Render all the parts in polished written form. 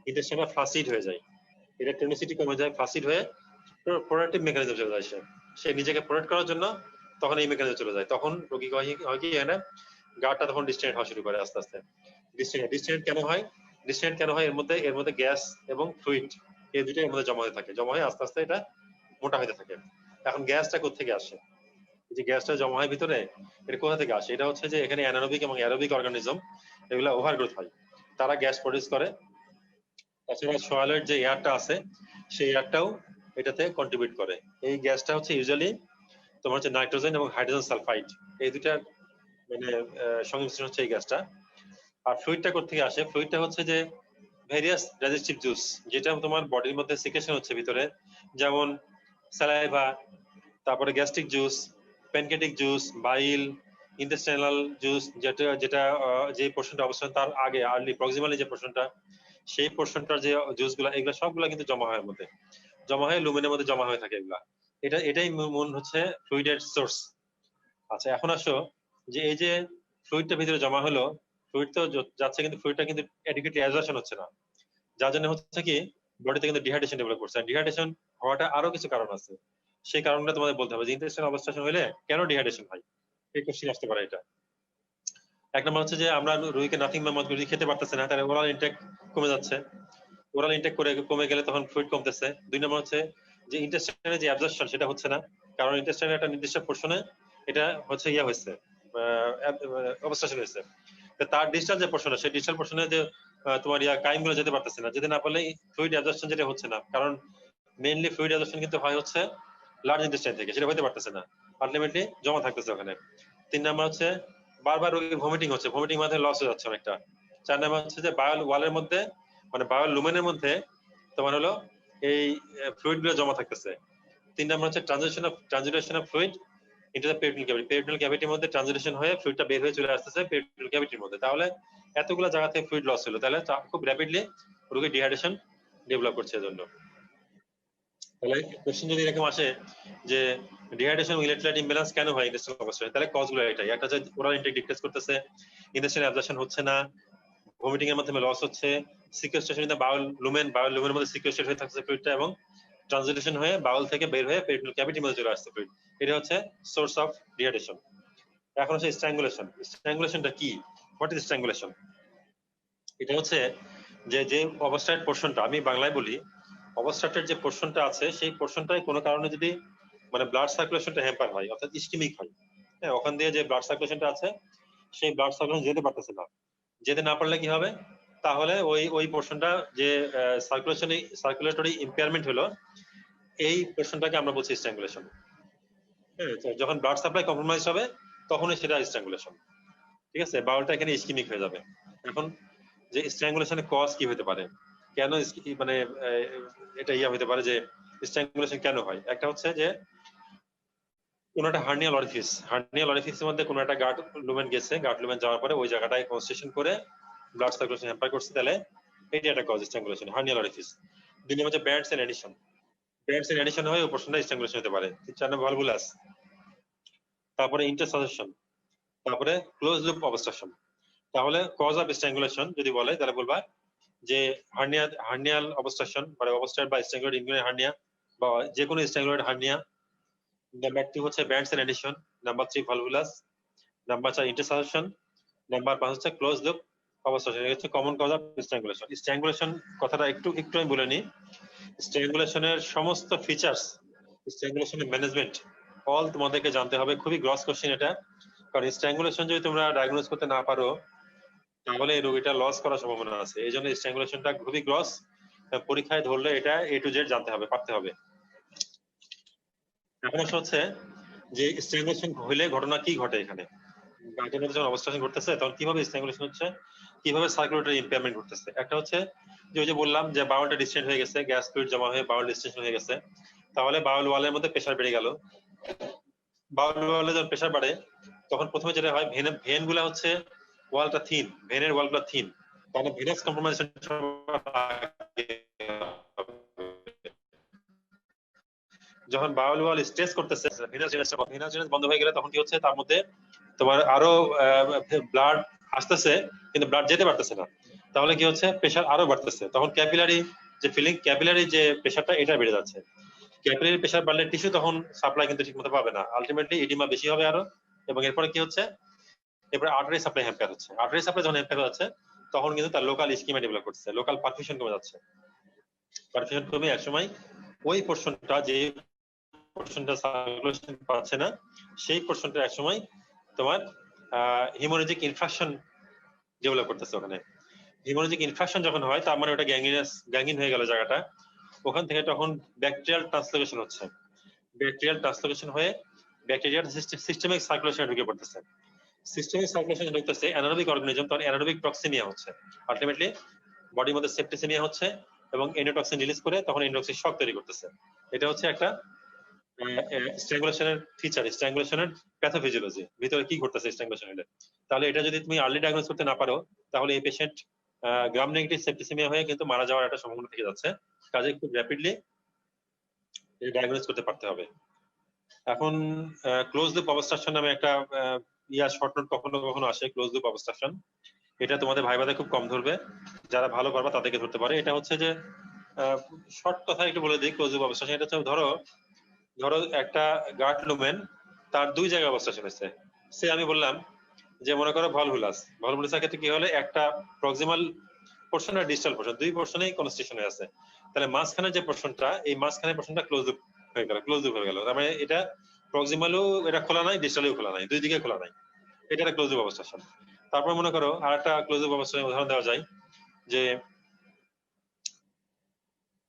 ইন্টেস্টাইনটা ফ্লাসিড হয়ে যায়, এটা টনিসিটি কমে যায়, ফ্লাসিড হয়ে প্রোডাক্টিভ মেকানিজম চলে যায়, সে নিজেকে প্রোটেক্ট করার জন্য তখন এই মেকানিজম চলে যায়, তখন রোগী হয় কি এখানে গাটা তখন ডিস্টেন্ট হওয়া শুরু করে আস্তে আস্তে। ডিস্টেন্ট কেন হয়? ডিস্টেন্ট কেন হয়? এর মধ্যে গ্যাস এবং ফ্লুইড এই দুটো এর মধ্যে জমা হতে থাকে, জমা হয়ে আস্তে আস্তে এটা মোটা হতে থাকে। এখন গ্যাসটা কোথা থেকে আসে? যে গ্যাসটা জমা হয় ভিতরে, এটা কোথা থেকে আসে? এটা হচ্ছে যে এখানে অ্যানারোবিক এবং অ্যারোবিক অর্গানিজম এগুলো ওভারগ্রোথ হয়, তারা গ্যাস প্রডিউস করে। তাছাড়া সোয়ালের যে এয়ারটা আছে সেই এয়ারটাও এটাতে কন্ট্রিবিউট করে। এই গ্যাসটা হচ্ছে ইউজুয়ালি তোমার হচ্ছে নাইট্রোজেন এবং হাইড্রোজেন সালফাইড এই দুটার মানে সংমিশ্রণ হচ্ছে এই গ্যাসটা। আর ফ্লুইডটা কোথা থেকে আসে? ফ্লুইডটা হচ্ছে যে ভেরিয়াস ডাইজেস্টিভ জুস, যেটা তোমার বডির মধ্যে সিক্রেশন হচ্ছে ভিতরে, যেমন স্যালাইভা, তারপরে গ্যাস্ট্রিক জুস, প্যানকেটিক জুস, বাইল, ইন্টেস্টাইনাল জুস, যেটা যেটা যে পোর্শনটা অবস্থান তার আগে আর্লি প্রক্সিমালি যে পোর্শনটা, সেই পোর্শনটার যে জুসগুলো এগুলো সবগুলা কিন্তু জমা হয় মধ্যে, জমা হয়ে লুমেনের মধ্যে জমা হয়ে থাকে এগুলা। এটাই মূল হচ্ছে ফ্লুইডের সোর্স। আচ্ছা এখন আসো যে এই যে ফ্লুইডটা ভিতরে জমা হলো, ফ্লুইড তো যাচ্ছে কিন্তু ফ্লুইডটা কিন্তু অ্যাডিকুয়েটলি অ্যাবজর্পশন হচ্ছে না, যার জন্য হচ্ছে কি বডিতে কিন্তু ডিহাইড্রেশন ডেভেলপ করছে। ডিহাইড্রেশন হওয়াটা আরো কিছু কারণ আছে, সেই কারণটা তোমাদের বলতে হবে যে ইন্টেস্টাইনাল অবস্ট্রাকশন হলে কেন ডিহাইড্রেশন হয়, এই কোশ্চেন আসতে পারে। এটা এক নম্বর হচ্ছে যে আমরা রোগীকে নাথিং বা মদ খেতে পারতেছে না, তাহলে ওরাল ইনটেক কমে যাচ্ছে, ওরাল ইনটেক করে কমে গেলে তখন ফ্লুইড কমতেছে। দুই নম্বর হচ্ছে যে ইন্টেস্টাইনের যে অ্যাবজর্পশন সেটা হচ্ছে না, কারণ ইন্টেস্টাইনের একটা নির্দিষ্ট পোর্শনে এটা হচ্ছে হয়েছে অবস্ট্রাকশন হয়েছে, তার ডিস্টাল যে পোর্শন সেই ডিস্টাল পোর্শনে যে তোমার কাইম গুলো যেতে পারতেছে না, যেতে না পারলে ফ্লুইড অ্যাবজর্পশন যেটা হচ্ছে না, কারণ মেইনলি ফ্লুইড অ্যাবজর্পশন কিন্তু হয় হচ্ছে লার্জ ইন্টেস্টাইন থেকে, সেটা হতে পারতেছে না, আলটিমেটলি জমা থাকতেছে ওখানে। তিন নাম্বার হচ্ছে বারবার রোগীর ভমিটিং হচ্ছে, ভমিটিং মাধ্যমে লস হয়ে যাচ্ছে অনেকটা। চার নাম্বার হচ্ছে যে বায়োল ওয়ালের মধ্যে মানে বায়োল লুমেনের মধ্যে তোমার হলো এই ফ্লুইড গুলো জমা থাকতেছে। তিন নাম্বার হচ্ছে transudation of fluid into the peritoneal cavity, peritoneal ক্যাভিটির মধ্যে ট্রানজিটেশন হয়ে ফ্লুইডটা বের হয়ে চলে আসতেছে পেরিটোনিয়াল ক্যাভিটির মধ্যে। তাহলে এতগুলো জায়গা থেকে ফ্লুইড লস হলো, তাহলে খুব র্যাপিডলি রোগীর ডিহাইড্রেশন ডেভেলপ করছে। এজন্য তাহলে কোশ্চেন যদি এরকম আসে যে ডিহাইড্রেশন ইলেকট্রোলাইট ইমব্যালেন্স কেন হয় ইন্টেস্টাইনাল অবস্ট্রাকশন, তাহলে কজগুলো এটাই। একটা হচ্ছে ওরাল ইনটেক ডিক্রিজ করতেছে, ইন্টেস্টাইনাল অ্যাবজর্পশন হচ্ছে না, ভমিটিং এর মাধ্যমে লস হচ্ছে, সিকুয়েস্ট্রেশন ইন দ্য বাউল লুমেনের মধ্যে সিকুয়েস্টেড হয়ে থাকছে ফ্লুইডটা, এবং ট্রানজিটেশন হয়ে বাউল থেকে বের হয়ে পেরিটোনিয়াল ক্যাভিটির মধ্যে চলে আসছে ফ্লুইড। এটা হচ্ছে সোর্স অফ ডিহাইড্রেশন। এখন হচ্ছে স্ট্র্যাঙ্গুলেশন। স্ট্র্যাঙ্গুলেশনটা কি? What is strangulation? এটা হচ্ছে যে যে অবস্ট্রাক্ট পোর্শনটা, আমি বাংলায় বলি, অবস্ট্রাক্টের যে পোর্শনটা আছে সেই পোর্শনটায় কোনো কারণে যদি মানে ব্লাড সার্কুলেশনটা হ্যাম্পার হয়, অর্থাৎ ইস্কিমিক হয়, হ্যাঁ, ওখান দিয়ে যে ব্লাড সার্কুলেশনটা আছে সেই ব্লাড সার্কুলেশন যেতে পারতেছে না, যেতে না পারলে কি হবে? তাহলে ওই পোর্শনটা যে সার্কুলেটরি ইম্পেয়ারমেন্ট হলো, এই পোর্শনটাকে আমরা বলছি স্ট্র্যাঙ্গুলেশন। হ্যাঁ, যখন ব্লাড সাপ্লাই কম্প্রোমাইজ হবে তখনই সেটা স্ট্র্যাঙ্গুলেশন। ঠিক আছে, বাউলটা এখানে ইস্কিমিক হয়ে যাবে। এখন যে স্ট্র্যাঙ্গুলেশনের কজ কি হতে পারে, কেন মানে এটা হতে পারে যে স্ট্র্যাঙ্গুলেশন কেন হয়? একটা হচ্ছে যে কোনো একটা হার্নিয়াল অরিফিসের মধ্যে কোনো একটা গাট লুমেন গেছে, গাট লুমেন যাওয়ার পরে ওই জায়গাটায় কনস্ট্রিকশন করে ব্লাড সার্কুলেশন হ্যাম্পার করছে, তাহলে এটা একটা কজ স্ট্র্যাঙ্গুলেশন, হার্নিয়াল অরিফিস। দুই নম্বর হচ্ছে bands and adhesion, bands and adhesion হয়ে ওই পোর্শনটা স্ট্র্যাঙ্গুলেশন হতে পারে। চার নম্বর ভালভুলাস, তারপরে ইন্টারসাজেশন, তারপরে ক্লোজ লুপ অবস্ট্রাকশন। তাহলে কজ অফ স্ট্র্যাঙ্গুলেশন যদি বলে তাহলে বলবা যে হার্নিয়াল অবস্ট্রাকশন মানে অবস্ট্রাক্ট বা স্ট্র্যাঙ্গুলেট ইনগুইনাল হার্নিয়া বা যে কোনো স্ট্র্যাঙ্গুলেট হার্নিয়া। নাম্বার 2 হচ্ছে bands and adhesion, number 3 volvulus, number 4 intussusception, number 5 হচ্ছে ক্লোজ লুপ অবস্ট্রাকশন। এটা হচ্ছে common cause of strangulation. Strangulation কথাটা একটু আমি বলে নিই। স্ট্র্যাঙ্গুলেশনের সমস্ত ফিচার্স, স্ট্র্যাঙ্গুলেশনের ম্যানেজমেন্ট অল তোমাদেরকে জানতে হবে। খুবই গ্রস কোশ্চেন এটা, কারণ স্ট্র্যাঙ্গুলেশন যদি তোমরা ডায়াগনোজ করতে না পারো তাহলে এই রোগীটা লস করার সম্ভাবনা আছে। এই জন্য স্ট্র্যাঙ্গুলেশনটা খুবই গ্রস, পরীক্ষায় ধরলে এটা A to Z জানতে হবে, পারতে হবে। এখন হচ্ছে যে স্ট্র্যাঙ্গুলেশন হইলে ঘটনা কি ঘটে, এখানে যখন অবস্ট্রাকশন ঘটতেছে তখন কিভাবে স্ট্র্যাঙ্গুলেশন হচ্ছে, কিভাবে সার্কুলেটরি ইম্পেয়ারমেন্ট ঘটতেছে। একটা হচ্ছে যে ওই যে বললাম যে বাউলটা ডিস্টেন্ট হয়ে গেছে, গ্যাস ফ্লুইড জমা হয়ে বাউল ডিস্টেন্ট হয়ে গেছে, তাহলে বাউল ওয়ালের মধ্যে প্রেসার বেড়ে গেল। বাউল ওয়ালে যখন প্রেসার বাড়ে তখন প্রথমে যেটা হয় ভেন গুলা হচ্ছে ওয়ালটা থিন, ভেনের ওয়ালগুলো থিন, তাহলে ভেনাস কম্প্রোমাইজেশন যখন বাউল ওয়াল স্ট্রেস করতেছে, ভেনাস ড্রেনেজ বন্ধ হয়ে গেলে তখন কি হচ্ছে, তার মধ্যে তোমার আরো ব্লাড আসতেছে কিন্তু ব্লাড যেতে পারতেছে না, তাহলে কি হচ্ছে, প্রেশার আরো বাড়তেছে, তখন ক্যাপিলারি যে ফিলিং, ক্যাপিলারি যে প্রেশারটা এটা বেড়ে যাচ্ছে। ক্যাপিলারি প্রেশার বাড়লে টিস্যু তখন সাপ্লাই কিন্তু ঠিকমতো পাবে না, আলটিমেটলি এডিমা বেশি হবে আরো। এবং এরপরে কি হচ্ছে, এরপরে আর্টারি সাপ্লাই হ্যাম্পার হচ্ছে। আর্টারি সাপ্লাই যখন হ্যাম্পার হচ্ছে তখন কিন্তু তার লোকাল ইস্কিমা ডেভেলপ করছে, লোকাল পারফিউশন কমে যাচ্ছে। পারফিউশন কমে একসময় ওই পোর্শনটা, যে পোর্শনটা সার্কুলেশন পাচ্ছে না, সেই পোর্শনটা একসময় তোমার হিমোরেজিক ইনফেকশন ডেভেলপ করতেছে ওখানে। হিমোরেজিক ইনফেকশন যখন হয় তার মানে ওটা গ্যাঙ্গিন হয়ে গেল জায়গাটা, ওখান থেকে তখন ব্যাকটেরিয়াল ট্রান্সলোকেশন হচ্ছে। ব্যাকটেরিয়াল ট্রান্সলোকেশন হয়ে ব্যাকটেরিয়াল সিস্টেমিক সার্কুলেশনে ঢুকে পড়তেছে। সিস্টেমিক সার্কুলেশনে ঢুকতেছে অ্যানারোবিক অর্গানিজম, তখন অ্যানারোবিক টক্সিমিয়া হচ্ছে। আলটিমেটলি বডির মধ্যে সেপ্টিসিমিয়া হচ্ছে এবং এন্ডোটক্সিন রিলিজ করে তখন এন্ডোটক্সিন শক তৈরি করতেছে। এটা হচ্ছে একটা স্ট্র্যাঙ্গুলেশনের ফিচার, স্ট্র্যাঙ্গুলেশনের প্যাথোফিজিওলজি, ভিতরে কি ঘটতেছে স্ট্র্যাঙ্গুলেশন হলে। তাহলে এটা যদি তুমি আর্লি ডায়াগনোস করতে না পারো, তাহলে এই পেশেন্ট গ্রাম নেগেটিভ সেপ্টিসিমিয়া হয়ে কিন্তু মারা যাওয়ার একটা সম্ভাবনা থেকে যাচ্ছে। কাজে খুব র্যাপিডলি ডায়াগনোস করতে পারতে হবে। এখন ক্লোজ লুপ অবস্ট্রাকশন নামে একটা শর্ট নোট কখনো কখনো আসে, ক্লোজ লুপ অবস্ট্রাকশন। এটা তোমাদের ভাইবাতে খুব কম ধরবে, যারা ভালো পারবা তাদেরকে ধরতে পারে। এটা হচ্ছে যে শর্ট কথা একটু বলে দিই, ক্লোজ লুপ অবস্ট্রাকশন এটা হচ্ছে ধরো একটা গার্ড লুমেন, তার দুই জায়গায় অবস্ট্রাকশন হয়েছে। সে আমি বললাম যে মনে করো ভলভুলাসের ক্ষেত্রে কি হলে একটা প্রক্সিমাল পোর্শন আর ডিস্টাল পোর্শন, দুই পোর্শনেই কনস্ট্রিকশন হয়ে আছে। তাহলে মাঝখানে যে পোর্শনটা, এই মাঝখানে পোর্শনটা ক্লোজ লুপ হয়ে গেল। তার মানে এটা প্রক্সিমালও এটা খোলা নাই, ডিস্টালেও খোলা নাই, দুই দিকে খোলা নাই, এটা একটা ক্লোজ লুপ অবস্ট্রাকশন। তারপর মনে করো আর একটা ক্লোজ লুপ অবস্ট্রাকশনের উদাহরণ দেওয়া যায়, যে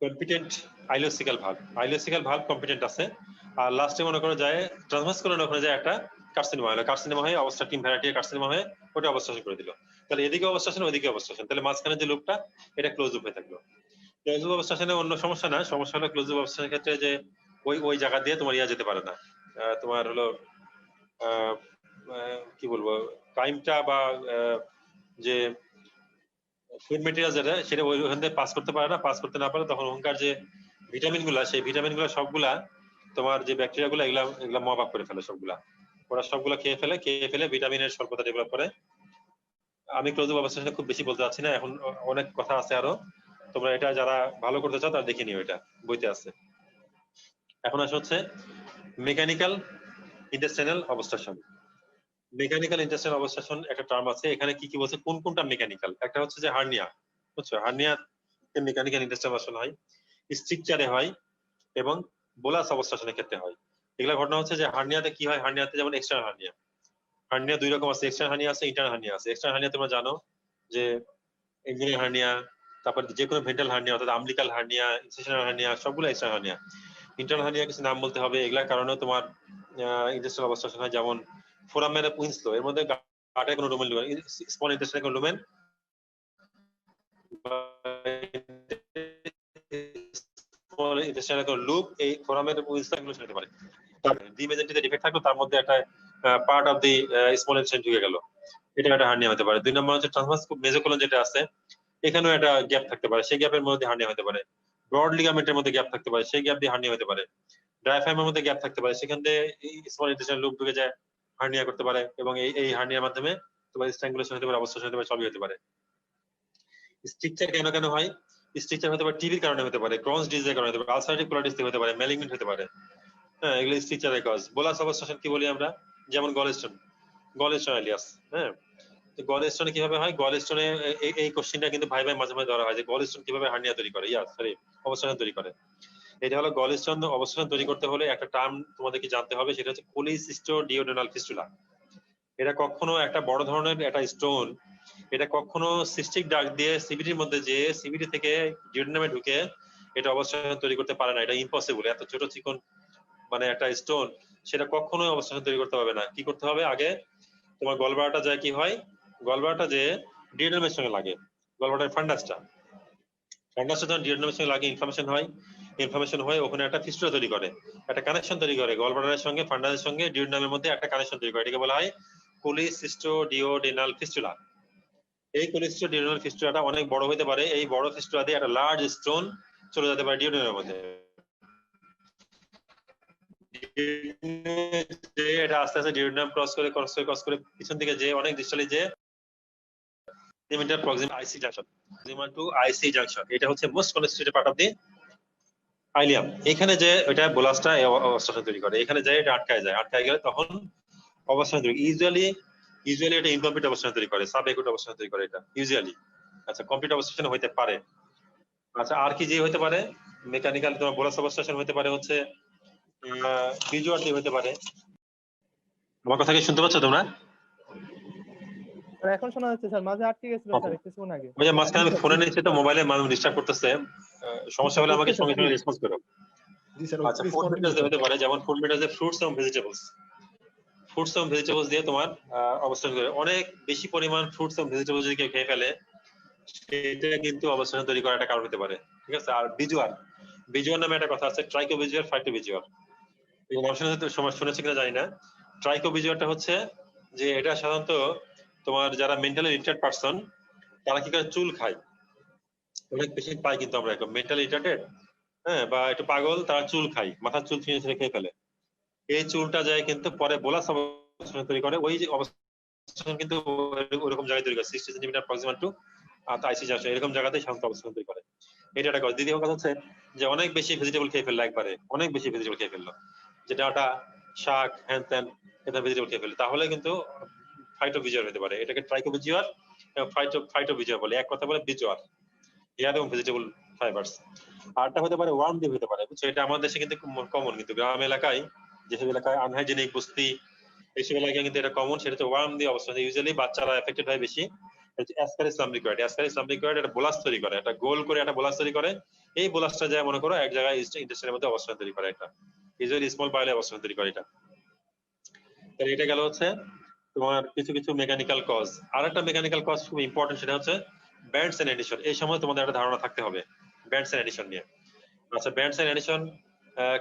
কম্পিটেন্ট আইলোসিক্যাল ভালভ কম্পিটেন্ট আছে, আর লাস্টে মনে করো যায় ট্রান্সভাসকুলার ওখানে যায় একটা কার্সিনোমা হয়ে অবস্ট্রাকটিভ ভ্যারাইটি কার্সিনোমা হয়ে ওটা অবস্ট্রাকশন করে দিল। তাহলে এদিকে অবস্ট্রাকশন, ওইদিকে অবস্ট্রাকশন, তাহলে মাঝখানে যে লুপটা এটা ক্লোজ লুপ হয়ে থাকলো। ক্লোজ লুপ অবস্ট্রাকশনে অন্য সমস্যা না, সমস্যা হলো ক্লোজ লুপ অবস্ট্রাকশনের ক্ষেত্রে যে ওই জায়গা দিয়ে তোমার যেতে পারে না, তোমার হলো কি বলবো, টাইমটা বা যে ফুড মেটেরিয়াল যেটা সেটা ওইখান থেকে পাস করতে পারে না, পাস করতে না পারে তখন ওখানকার যে ভিটামিন গুলা, সেই ভিটামিন গুলা সবগুলা তোমার যে ব্যাকটেরিয়া গুলা এগুলা মপ আপ করে ফেলে, ওরা সবগুলা খেয়ে ফেলে ভিটামিনের স্বল্পতা ডেভেলপ করে। আমি ক্লোজ লুপ অবস্ট্রাকশনে খুব বেশি বলতে চাচ্ছি না, এখন অনেক কথা আছে আরো, তোমরা এটা যারা ভালো করতে চাও তারা দেখে নিও, এটা বইতে আছে। এখন আসে হচ্ছে mechanical intestinal obstruction. Mechanical intestinal obstruction একটা টার্ম আছে, এখানে কি কি বলছে, কোনটা মেকানিক্যাল। একটা হচ্ছে যে হার্নিয়া, বুঝছো, হার্নিয়া মেকানিক্যাল ইন্টেস্টাইনাল অবস্ট্রাকশন হয়, স্ট্রিকচারে হয় এবং বোলাস অবস্ট্রাকশনের ক্ষেত্রে হয়। এগুলা ঘটনা হচ্ছে যে হার্নিয়াতে কি হয়, হার্নিয়াতে যেমন এক্সটার্নাল হার্নিয়া দুই রকম আছে, এক্সটার্নাল হার্নিয়া আছে, ইন্টারনাল হার্নিয়া আছে। এক্সটার্নাল হার্নিয়া তোমরা জানো যে ইঞ্জিনিয়ার হার্নিয়া, তারপর যে কোনো ভেন্টাল হার্নিয়া অর্থাৎ আমলিকাল হার্নিয়া, ইনসেশনাল হার্নিয়া, সবগুলো এক্সটার্নাল হার্নিয়া। ইন্টারনাল হার্নিয়া কিছু নাম বলতে হবে, এগুলার কারণেও তোমার ইন্টেস্টাইনাল অবস্ট্রাকশন হয়, যেমন ফোরামেন উইনস্লো, এর মধ্যে গাটে কোনো লুমেন, স্মল ইন্টেস্টাইনে কোনো লুমেন, স্মল ইন্টেস্টাইনে কোনো লুপ, এই ফোরামেন উইনস্লো এগুলো হতে পারে। ডি মেজেন্টিতে ডিফেক্ট থাকলো, তার মধ্যে একটা part of the small intestine ঢুকে গেল, এটা একটা হার্নিয়া হতে পারে। দুই নম্বর হচ্ছে ট্রান্সভার্স মেসোকোলন যেটা আছে, এখানেও একটা গ্যাপ থাকতে পারে, সেই গ্যাপের মধ্যে হার্নিয়া হতে পারে। ব্রড লিগামেন্টের মধ্যে গ্যাপ থাকতে পারে, সেই গ্যাপ দিয়ে হার্নিয়া হতে পারে। ডায়াফ্রামের মধ্যে গ্যাপ থাকতে পারে, সেখান থেকে স্মল ইন্টেস্টাইন লুপ ঢুকে যায়, হার্নিয়া করতে পারে, এবং এই হার্নিয়ার মাধ্যমে তোমার স্ট্রাঙ্গুলেশন হতে পারে, অবস্ট্রাকশন হতে পারে, সবই হতে পারে। স্ট্রিকচার কেন হয়, স্ট্রিকচার হতে পারে টিবির কারণে হতে পারে, ক্রনস ডিজিজের কারণে হতে পারে, আলসারেটিভ কোলাইটিস থেকে হতে পারে, ম্যালিগনেন্ট হতে পারে। হ্যাঁ, এগুলো স্ট্রিকচারের কজ। বোলাস অবস্ট্রাকশন কি বলি আমরা, যেমন গলস্টোন এলিয়াস। হ্যাঁ, গলস্টোনে কিভাবে হয়, গলস্টোনে এই কোশ্চেনটা কিন্তু ভাই মাঝে মাঝে ধরা হয় যে গলস্টোন কিভাবে হার্নিয়া তৈরি করে, অবস্ট্রাকশন তৈরি করে। এটা হলো গলস্টোন অবস্ট্রাকশন তৈরি করতে হলে একটা টার্ম তোমাদেরকে জানতে হবে, সেটা হচ্ছে কোলিসিস্টোডিওডেনাল ফিস্টুলা। এটা কখনো একটা বড় ধরনের একটা স্টোন, এটা কখনো সিস্টিক ডাক দিয়ে সিবিডির মধ্যে যে সিবিডি থেকে ডিওডেনামে ঢুকে এটা অবস্ট্রাকশন তৈরি করতে পারে না, এটা ইম্পসিবল। এত ছোট চিকন মানে একটা স্টোন, সেটা কখনোই অবস্ট্রাকশন তৈরি করতে হবে না। কি করতে হবে, আগে তোমার গলব্লাডারটা যায় কি হয়, গলব্লাডারটা যে ডিওডেনামের সঙ্গে লাগে, গলব্লাডার ফান্ডাসটা যখন ডিওডেনামের সঙ্গে লাগে ইনফ্লামেশন হয়ে ওখানে একটা ফিস্টুলা তৈরি করে, একটা কানেকশন তৈরি করে, গলব্লাডারের সঙ্গে ফান্ডাসের সঙ্গে ডিওডেনামের মধ্যে একটা কানেকশন তৈরি করে, এটাকে বলা হয় কোলিসিস্টোডিওডেনাল ফিস্টুলা। এই কোলিসিস্টোডিওডেনাল ফিস্টুলাটা অনেক বড় হতে পারে, এই বড় ফিস্টুলা দিয়ে একটা লার্জ স্টোন চলে যেতে পারে ডিওডেনামের মধ্যে। এটা আস্তে আস্তে ডিওডেনাম ক্রস করে পিছন দিকে যে অনেক ডিস্টালি যে সেন্টিমিটার প্রক্সিমাল আইসি জাংশন, প্রক্সিমাল টু আইসি জাংশন, এটা হচ্ছে most constituted part of the ileum. এখানে যে এটা বোলাসটা অবস্ট্রাকশন তৈরি করে, এখানে যায় এটা আটকায় যায়, আটকায় গেলে তখন অবস্ট্রাকশন তৈরি, ইউজুয়ালি এটা ইনকমপ্লিট অবস্ট্রাকশন তৈরি করে, সাব একুট অবস্ট্রাকশন তৈরি করে এটা ইউজুয়ালি। আচ্ছা, কমপ্লিট অবস্ট্রাকশন হইতে পারে। আচ্ছা, আর কি যে হইতে পারে, মেকানিক্যাল তোমার বোলাস অবস্ট্রাকশন হইতে পারে হচ্ছে ভিজুয়াল দিয়ে হইতে পারে। আমার কথা কি শুনতে পাচ্ছ তোমরা? স্যার এখন শোনা যাচ্ছে স্যার, মাঝে আটকে গেছিল Okay. স্যার কিছুক্ষণ আগে। ওই যে মাঝখানে আমি ফোনে নিয়েছি তো, মোবাইলে মানুষ ডিস্টার্ব করতেছে, সমস্যা হলে আমাকে সঙ্গে সঙ্গে রেসপন্স করো। জি স্যার, আচ্ছা, ফুড মেটার্স হতে পারে, যেমন ফুড মেটার্স ফ্রুটস এবং ভেজিটেবলস, ফ্রুটস এবং ভেজিটেবলস দিয়ে তোমার অবস্থান করে, অনেক বেশি পরিমাণ ফ্রুটস এবং ভেজিটেবলস যদি কেউ খেয়ে ফেলে সেটা কিন্তু অবস্থান তৈরি করার একটা কারণ হতে পারে, ঠিক আছে। আর বিজুয়াল, বিজুয়াল নামে একটা কথা আছে, ট্রাইকোবিজুয়াল, ফাইটোবিজুয়াল, এই নাম শুনেছি কিনা জানি না। ট্রাইকোবিজুয়ালটা হচ্ছে যে এটা সাধারণত তোমার যারা মেন্টালি রিটার্ড পারসন তারা কি করে চুল খায়, অনেক পেশেন্ট পাই কিন্তু আমরা এখন মেন্টালি রিটার্ডেড, হ্যাঁ, বা একটু পাগল, তারা চুল খায়, মাথার চুল ছিঁড়ে ছিঁড়ে খেয়ে ফেলে। এই চুলটা যায় কিন্তু পরে বোলাস অবস্থান তৈরি করে, ওই যে অবস্থান কিন্তু ওরকম জায়গায় তৈরি করে 60 সেন্টিমিটার প্রক্সিমাল টু আইসি জাংশন, এরকম জায়গাতেই সাধারণত অবস্থান তৈরি করে। এটা একটা কথা। দ্বিতীয় কথা হচ্ছে যে অনেক বেশি ভেজিটেবল খেয়ে ফেললো, একবারে অনেক বেশি ভেজিটেবল খেয়ে ফেললো, যে ডাঁটা শাক হ্যান ত্যান এটা ভেজিটেবল খেয়ে ফেললো, তাহলে কিন্তু ফাইটোভিজুয়াল হতে পারে। এটাকে ট্রাইকোভিজুয়াল এবং ফাইটোভিজুয়াল বলে, এক কথা বলে ভিজুয়াল, হেয়ার এবং ভেজিটেবল ফাইবারস। আরটা হতে পারে ওয়ার্ম দিয়ে হতে পারে, বুঝছো, এটা আমাদের দেশে কিন্তু কমন, কিন্তু গ্রাম এলাকায়, যেসব এলাকায় আনহাইজেনিক বস্তি, এইসব এলাকায় কিন্তু এটা কমন, সেটা হচ্ছে ওয়ার্ম দিয়ে অবস্থা। ইউজুয়ালি বাচ্চারা এফেক্টেড হয় বেশি। অ্যাসকারিস লাম্ব্রিকয়েড, অ্যাসকারিস লাম্ব্রিকয়েড একটা বোলাস তৈরি করে, একটা গোল করে একটা বোলাস তৈরি করে, এই বোলাসটা যায় মনে করো এক জায়গায় ইন্টেস্টাইনের মধ্যে অবস্থান তৈরি করে, একটা ইউজুয়ালি স্মল পাইলে অবস্থান তৈরি করে এটা। তাহলে এটা গেল হচ্ছে তোমার কিছু কিছু মেকানিক্যাল কজ। আর একটা মেকানিক্যাল কজ খুব ইম্পর্টেন্ট, সেটা হচ্ছে ব্যান্ডস এন্ড এডিশন। এই সময় তোমাদের একটা ধারণা থাকতে হবে ব্যান্ডস এন্ড এডিশন নিয়ে। আচ্ছা, ব্যান্ডস এন্ড এডিশন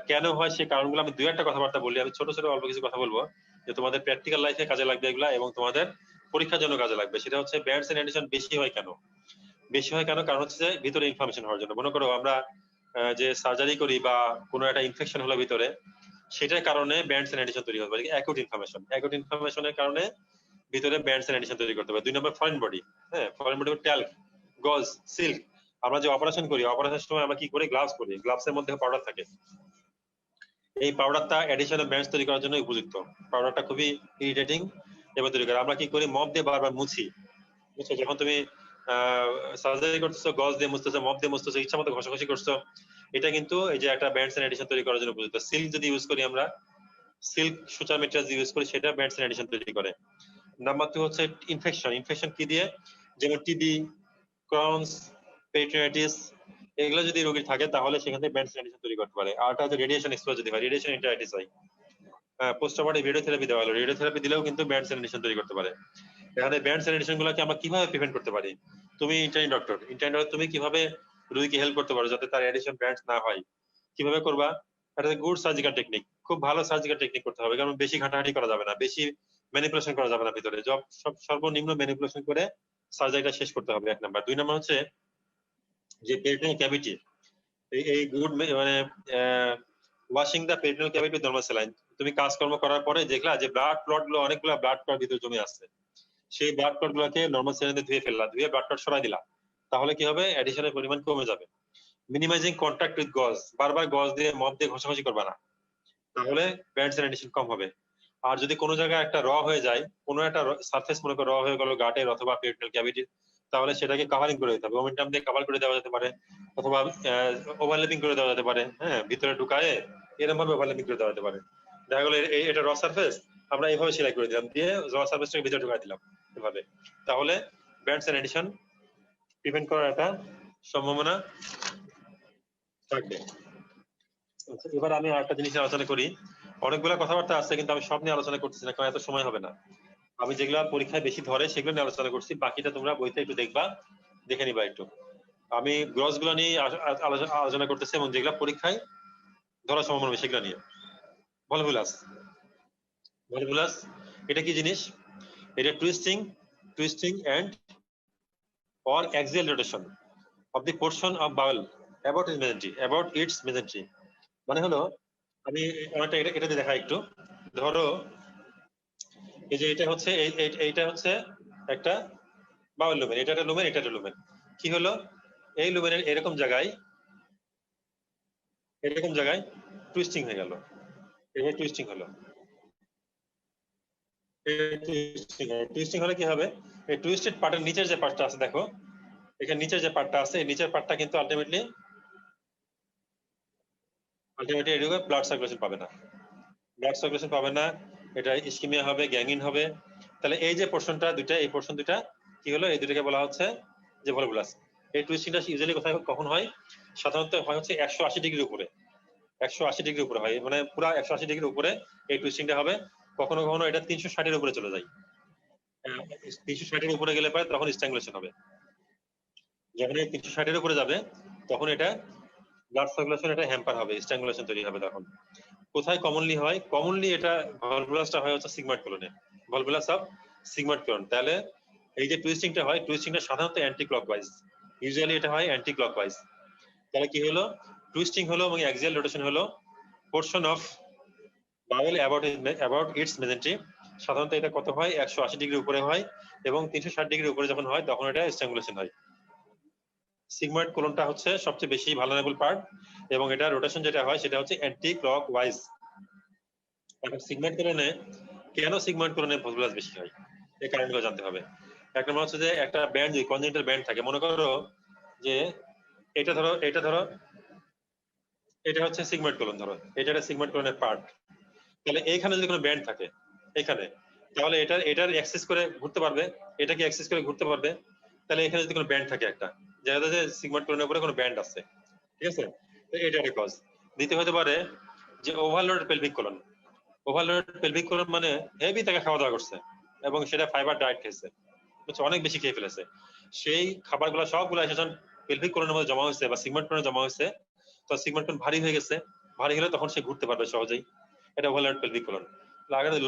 কেন হয় সেই কারণগুলো আমি দুই একটা কথাবার্তা বলি, আমি ছোট ছোট অল্প কিছু কথা বলবো, যে তোমাদের প্র্যাকটিক্যাল লাইফে কাজে লাগবে এগুলা, এবং তোমাদের পরীক্ষার জন্য কাজে লাগবে। সেটা হচ্ছে ব্যান্ডস এন্ড এডিশন বেশি হয় কেন, বেশি হয় কেন, কারণ হচ্ছে যে ভিতরে ইনফরমেশন হওয়ার জন্য। মনে করো আমরা যে সার্জারি করি বা কোনো একটা ইনফেকশন হলো ভিতরে, সেটার কারণে ব্যান্ডস এন্ড এডিশন তৈরি হতে পারে, অ্যাকুট ইনফরমেশন, অ্যাকুট ইনফরমেশনের কারণে ভিতরে ব্যান্ডস এন্ড এডিশন তৈরি করতে পারে। 2 নম্বর ফরেন বডি, হ্যাঁ, ফরেন বডি ট্যাল্ক, গজ, সিল্ক। আমরা যে অপারেশন করি, অপারেশনের সময় আমরা কি করি, গ্লাভস পরি, গ্লাভসের মধ্যে পাউডার থাকে, এই পাউডারটা অ্যাডিশনাল ব্যান্ডস তৈরি করার জন্য উপযুক্ত। পাউডারটা খুবই ইরিটেটিং এবং তৈরি করে। আমরা কি করি, মপ দিয়ে বারবার মুছি, বুঝছো, যখন তুমি সার্জারি করতেছো, গজ দিয়ে মুছতেছো, মপ দিয়ে মুছতেছো, ইচ্ছা মতো ঘষাঘষি করছো, এটা কিন্তু এই যে একটা ব্যান্ডস এন্ড এডিশন তৈরি করার জন্য উপযুক্ত। সিল্ক যদি ইউজ করি আমরা, সিল্ক সুতা মেটেরিয়াল ইউজ করি, সেটা ব্যান্ডস এন্ড এডিশন তৈরি করে। নাম্বার 2 হচ্ছে ইনফেকশন, ইনফেকশন কি দিয়ে, যেমন টিবি, ক্রনস, পেরিটোনাইটিস, এগুলো যদি রোগীর থাকে তাহলে সেখান থেকে ব্যান্ডস এন্ড এডিশন তৈরি করতে পারে। আরটা হচ্ছে রেডিয়েশন এক্সপোজ যদি হয়, রেডিয়েশন এন্টারাইটিস হয়, পোস্ট অপারেটিভ রেডিওথেরাপি দেওয়া হলো, রেডিওথেরাপি দিলেও কিন্তু ব্যান্ডস এন্ড এডিশন তৈরি করতে পারে। এখানে ব্যান্ডস এন্ড এডিশন গুলোকে আমরা কিভাবে প্রিভেন্ট করতে পারি, তুমি ইন্টার্নি ডক্টর, তুমি কিভাবে রোগীকে হেল্প করতে পারো যাতে তার এডিশন ব্যান্ডস না হয়, কিভাবে করবা? এটা গুড সার্জিক্যাল টেকনিক, খুব ভালো সার্জিক্যাল টেকনিক করতে হবে, কারণ বেশি ঘাটাঘাটি করা যাবে না, বেশি ম্যানিপুলেশন করা যাবে না, ভিতরে সব সর্বনিম্ন ম্যানিপুলেশন করে সার্জারিটা শেষ করতে হবে, 1 নাম্বার। 2 নাম্বার হচ্ছে যে পেরিটোনিয়াল ক্যাভিটি, এই গুড মানে washing the peritoneal cavity with normal saline. তুমি কাজকর্ম করার পরে দেখলা যে ব্লাড ক্লট গুলো, অনেকগুলো ব্লাড ক্লট ভিতরে জমে আছে, সেই ব্লাড ক্লট গুলোকে নরমাল স্যালাইন দিয়ে ধুয়ে ফেললা, ধুয়ে ব্লাড ক্লট সরাই দিলা, তাহলে কি হবে, অ্যাডিশনের পরিমাণ কমে যাবে। মিনিমাইজিং কন্টাক্ট উইথ গজ, বারবার গজ দিয়ে মপ দিয়ে ঘষাঘষি করবে না, তাহলে ব্যান্ডস এন্ড এডিশন কম হবে। আর যদি কোনো জায়গায় একটা র হয়ে যায়, কোনো একটা সারফেস মনে করো র হয়ে গেল গাটের অথবা পেরিটোনিয়াল ক্যাভিটির, তাহলে সেটাকে কাভারিং করে দিতে হবে, ওমেন্টাম দিয়ে কভার করে দেওয়া যেতে পারে, অথবা ওভারল্যাপিং করে দেওয়া যেতে পারে, হ্যাঁ, ভিতরে ঢুকায়ে এরকম ভাবে ওভারল্যাপিং করে দেওয়া যেতে পারে। দেখা গেলো এটা র সারফেস, আমরা এইভাবে সেলাই করে দিলাম, দিয়ে র সারফেসটাকে ভিতরে ঢুকাই দিলাম এভাবে, তাহলে ব্যান্ডস এন্ড এডিশন প্রিভেন্ট করার একটা সম্ভাবনা থাকবে। আচ্ছা, এবার আমি আরেকটা জিনিস আলোচনা করি, অনেকগুলো কথাবার্তা আছে কিন্তু আমি সব নিয়ে আলোচনা করতেছি না, কারণ এত সময় হবে না। আমি যেগুলো পরীক্ষায় বেশি ধরে সেগুলো নিয়ে আলোচনা করছি, বাকিটা তোমরা বইতে একটু দেখবা, দেখে নিবা একটু। আমি গ্রস গুলো নিয়ে আলোচনা করতেছি, এবং যেগুলো পরীক্ষায় ধরার সম্ভাবনা হবে সেগুলো নিয়ে। ভলভুলাস, ভলভুলাস এটা কি জিনিস? এটা twisting and or axial rotation of the portion of bowel about its mesentery, মানে হলো, আমি অনেকটা এটা দিয়ে দেখাই একটু। ধরো এই যে এটা হচ্ছে এইটা হচ্ছে একটা বাউল লুমেন, এটা একটা লুমেন, এটা একটা লুমেন। কি হলো, এই লুমেনের এরকম জায়গায় টুইস্টিং হয়ে গেল, এবার টুইস্টিং হলো। টুইস্টিং হলে কি হবে, এই টুইস্টেড পার্টের নিচের যে পার্টটা আছে দেখো, এখানে নিচের যে পার্টটা আছে, এই নিচের পার্টটা কিন্তু আলটিমেটলি এদিকে ব্লাড সার্কুলেশন পাবে না, ব্লাড সার্কুলেশন পাবে না, এটা ইসকিমিয়া হবে, গ্যাংইন হবে। তাহলে এই যে পোর্শনটা দুইটা, এই পোর্শন দুইটা কি হলো, এই দুটোকে বলা হচ্ছে যে ভলভুলাস। এই টুইস্টিংটা ইউজুয়ালি কোথায় কখন হয়, সাধারণত হয় হচ্ছে 180 ডিগ্রির উপরে, 180 ডিগ্রির উপরে হয়, মানে পুরো 180 ডিগ্রির উপরে এই টুইস্টিংটা হবে। কখনো কখনো এটা 360 এর উপরে চলে যায়, 360 এর উপরে গেলে পরে তখন স্ট্রাঙ্গুলেশন হবে। যখন এই 360 এর উপরে যাবে তখন এটা ব্লাড সার্কুলেশন, এটা হ্যাম্পার হবে, স্ট্রাঙ্গুলেশন তৈরি হবে। তখন কোথায় কমনলি হয়, কমনলি এটা ভলভুলাসটা হয় হচ্ছে সিগময়েড কোলনে, ভলভুলাস অফ সিগময়েড কোলন। তাহলে এই যে টুইস্টিংটা হয়, টুইস্টিংটা সাধারণত অ্যান্টি ক্লকওয়াইজ, ইউজুয়ালি এটা হয় অ্যান্টি ক্লকওয়াইজ। তাহলে কি হলো, টুইস্টিং হলো এবং অ্যাক্সিয়াল রোটেশন হলো, portion of bowel about its mesentery. সাধারণত এটা কত হয়, 180 ডিগ্রি উপরে হয়, এবং 360 ডিগ্রি উপরে যখন হয় তখন এটা স্ট্রাঙ্গুলেশন হয়। সিগময়েড কোলনটা হচ্ছে সবচেয়ে বেশি ভালনারেবল পার্ট, এবং এটা রোটেশন যেটা হয় সেটা হচ্ছে অ্যান্টি ক্লকওয়াইজ। এখন সিগময়েড কোলনে কেন সিগময়েড কোলনে ভলভুলাস বেশি হয়, এই কারণগুলো জানতে হবে। এক নম্বর হচ্ছে যে একটা ব্যান্ড, যদি কনজেনিটাল ব্যান্ড থাকে, মনে করো যে এটা ধরো, এটা হচ্ছে সিগময়েড কোলন, ধরো এটা একটা সিগময়েড কোলনের পার্ট। তাহলে এইখানে যদি কোনো ব্যান্ড থাকে এখানে, তাহলে এটার অ্যাক্সেস করে ঘুরতে পারবে, এটা কি অ্যাক্সেস করে ঘুরতে পারবে। তাহলে এখানে যদি কোনো ব্যান্ড থাকে একটা, যেটা যে সিগময়েড কোলনের উপরে কোনো ব্যান্ড আছে, ঠিক আছে, তো এটা একটা কজ। দ্বিতীয় হতে পারে যে overload pelvic colon. Overload pelvic colon মানে হেভি তাকে খাওয়া দাওয়া করছে এবং সেটা ফাইবার ডায়েট খেয়েছে, অনেক বেশি খেয়ে ফেলেছে, সেই খাবারগুলো সবগুলো যখন পেলভিক কোলনের মধ্যে জমা হয়েছে বা সিগময়েড কোলনে জমা হয়েছে, তো সিগময়েড কোলন ভারী হয়ে গেছে, ভারী হলে তখন সে ঘুরতে পারবে সহজেই, এটা overload pelvic colon.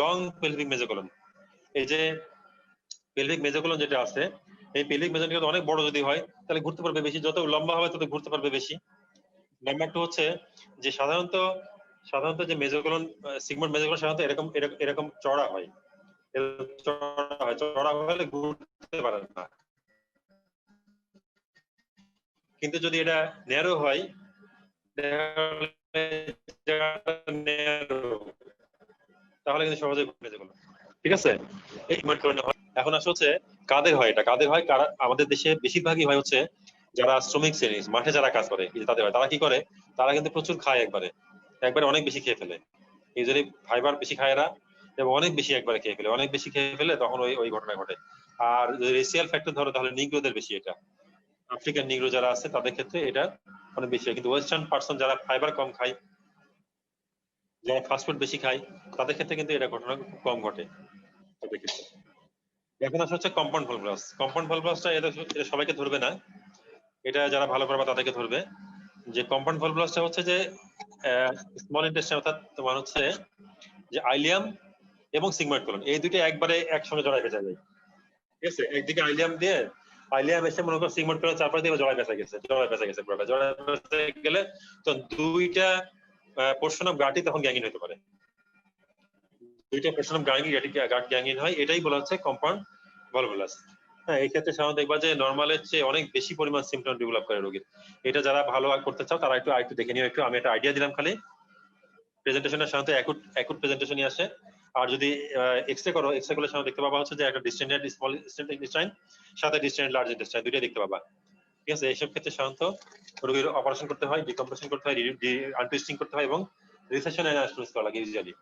Long pelvic mesocolon, এই যে পেলভিক মেজোকোলন যেটা আছে, এই পেলভিক মেজোকোলন অনেক বড় যদি হয় তাহলে ঘুরতে পারবে বেশি, যত লম্বা হবে তত ঘুরতে পারবে বেশি। নাম্বার 2 হচ্ছে যে সাধারণত যে মেজোকোলন, সিগময়েড মেজোকোলন সাধারণত এরকম চড়া হয়, চড়া হলে ঘুরতে পারে না। কিন্তু যদি এটা ন্যারো হয়, তাহলে কিন্তু সহজে ঘুরে যেগুলো, ঠিক আছে, এই কারণে হয়। এখন আসলে হচ্ছে কাদের হয়, এটা কাদের হয়, আমাদের দেশে বেশিরভাগই হয় হচ্ছে যারা শ্রমিক শ্রেণী, মাঠে যারা কাজ করে তাদের হয়। তারা কি করে, তারা কিন্তু প্রচুর খায়, একবারে অনেক বেশি খেয়ে ফেলে, ইউজুয়ালি ফাইবার বেশি খায় এরা, এবং অনেক বেশি একবারে খেয়ে ফেলে, অনেক বেশি খেয়ে ফেলে, তখন ওই ঘটনা ঘটে। আর রেসিয়াল ফ্যাক্টর ধরো তাহলে নিগ্রোদের বেশি, এটা আফ্রিকান নিগ্রো যারা আছে তাদের ক্ষেত্রে এটা অনেক বেশি হয়। কিন্তু ওয়েস্টার্ন পার্সন যারা ফাইবার কম খায়, যারা ফাস্টফুড বেশি খায়, তাদের ক্ষেত্রে কিন্তু এটা ঘটনা খুব কম ঘটে তাদের ক্ষেত্রে। এখন আসলে হচ্ছে কম্পাউন্ড ভলভুলাস। কম্পাউন্ড ভলভুলাসটা এটা সবাইকে ধরবে না, এটা যারা ভালো করবে তাদেরকে ধরবে। যে কম্পাউন্ড ভলভুলাসটা হচ্ছে যে স্মল ইন্টেস্টাইন, অর্থাৎ তোমার হচ্ছে যে আইলিয়াম এবং সিগময়েড কোলন, এই দুটো একবারে একসঙ্গে জড়ায় পেঁচা যায়, ঠিক আছে। একদিকে আইলিয়াম এসে মনে করো সিগময়েড কোলন চারপাশ দিয়ে জড়ায় পেঁচা গেছে, পুরোটা জড়ায় পেঁচা গেলে তো দুইটা পোর্শন অফ গাটি তখন গ্যাঙ্গিন হতে পারে, দুইটা পোর্শন অফ গাট গ্যাঙ্গিন হয়, এটাই বলা হচ্ছে কম্পাউন্ড ভলভুলাস। হ্যাঁ, এই ক্ষেত্রে সাধারণত দেখবা যে নর্মালের চেয়ে অনেক বেশি পরিমাণ সিমটম ডেভেলপ করে রোগীর। এটা যারা ভালো করতে চাও তারা একটু দেখে নিও। একটু আমি একটা আইডিয়া দিলাম খালি, প্রেজেন্টেশনে সাধারণত অ্যাকুট প্রেজেন্টেশনই আসে। আর যদি এক্সরে করো, এক্সরে করলে সাধারণত দেখতে পাবা হচ্ছে যে একটা ডিস্টেন্ডেড স্মল ইন্টেস্টাইন সাথে ডিস্টেন্ডেড লার্জ ইন্টেস্টাইন, দুইটাই দেখতে পাবা, ঠিক আছে। এইসব ক্ষেত্রে সাধারণত রোগীর অপারেশন করতে হয়, ডিকম্প্রেশন করতে হয়, আনটুইস্টিং করতে হয় এবং রিসেকশন অ্যানাস্টোমোসিস করা লাগে ইউজুয়ালি।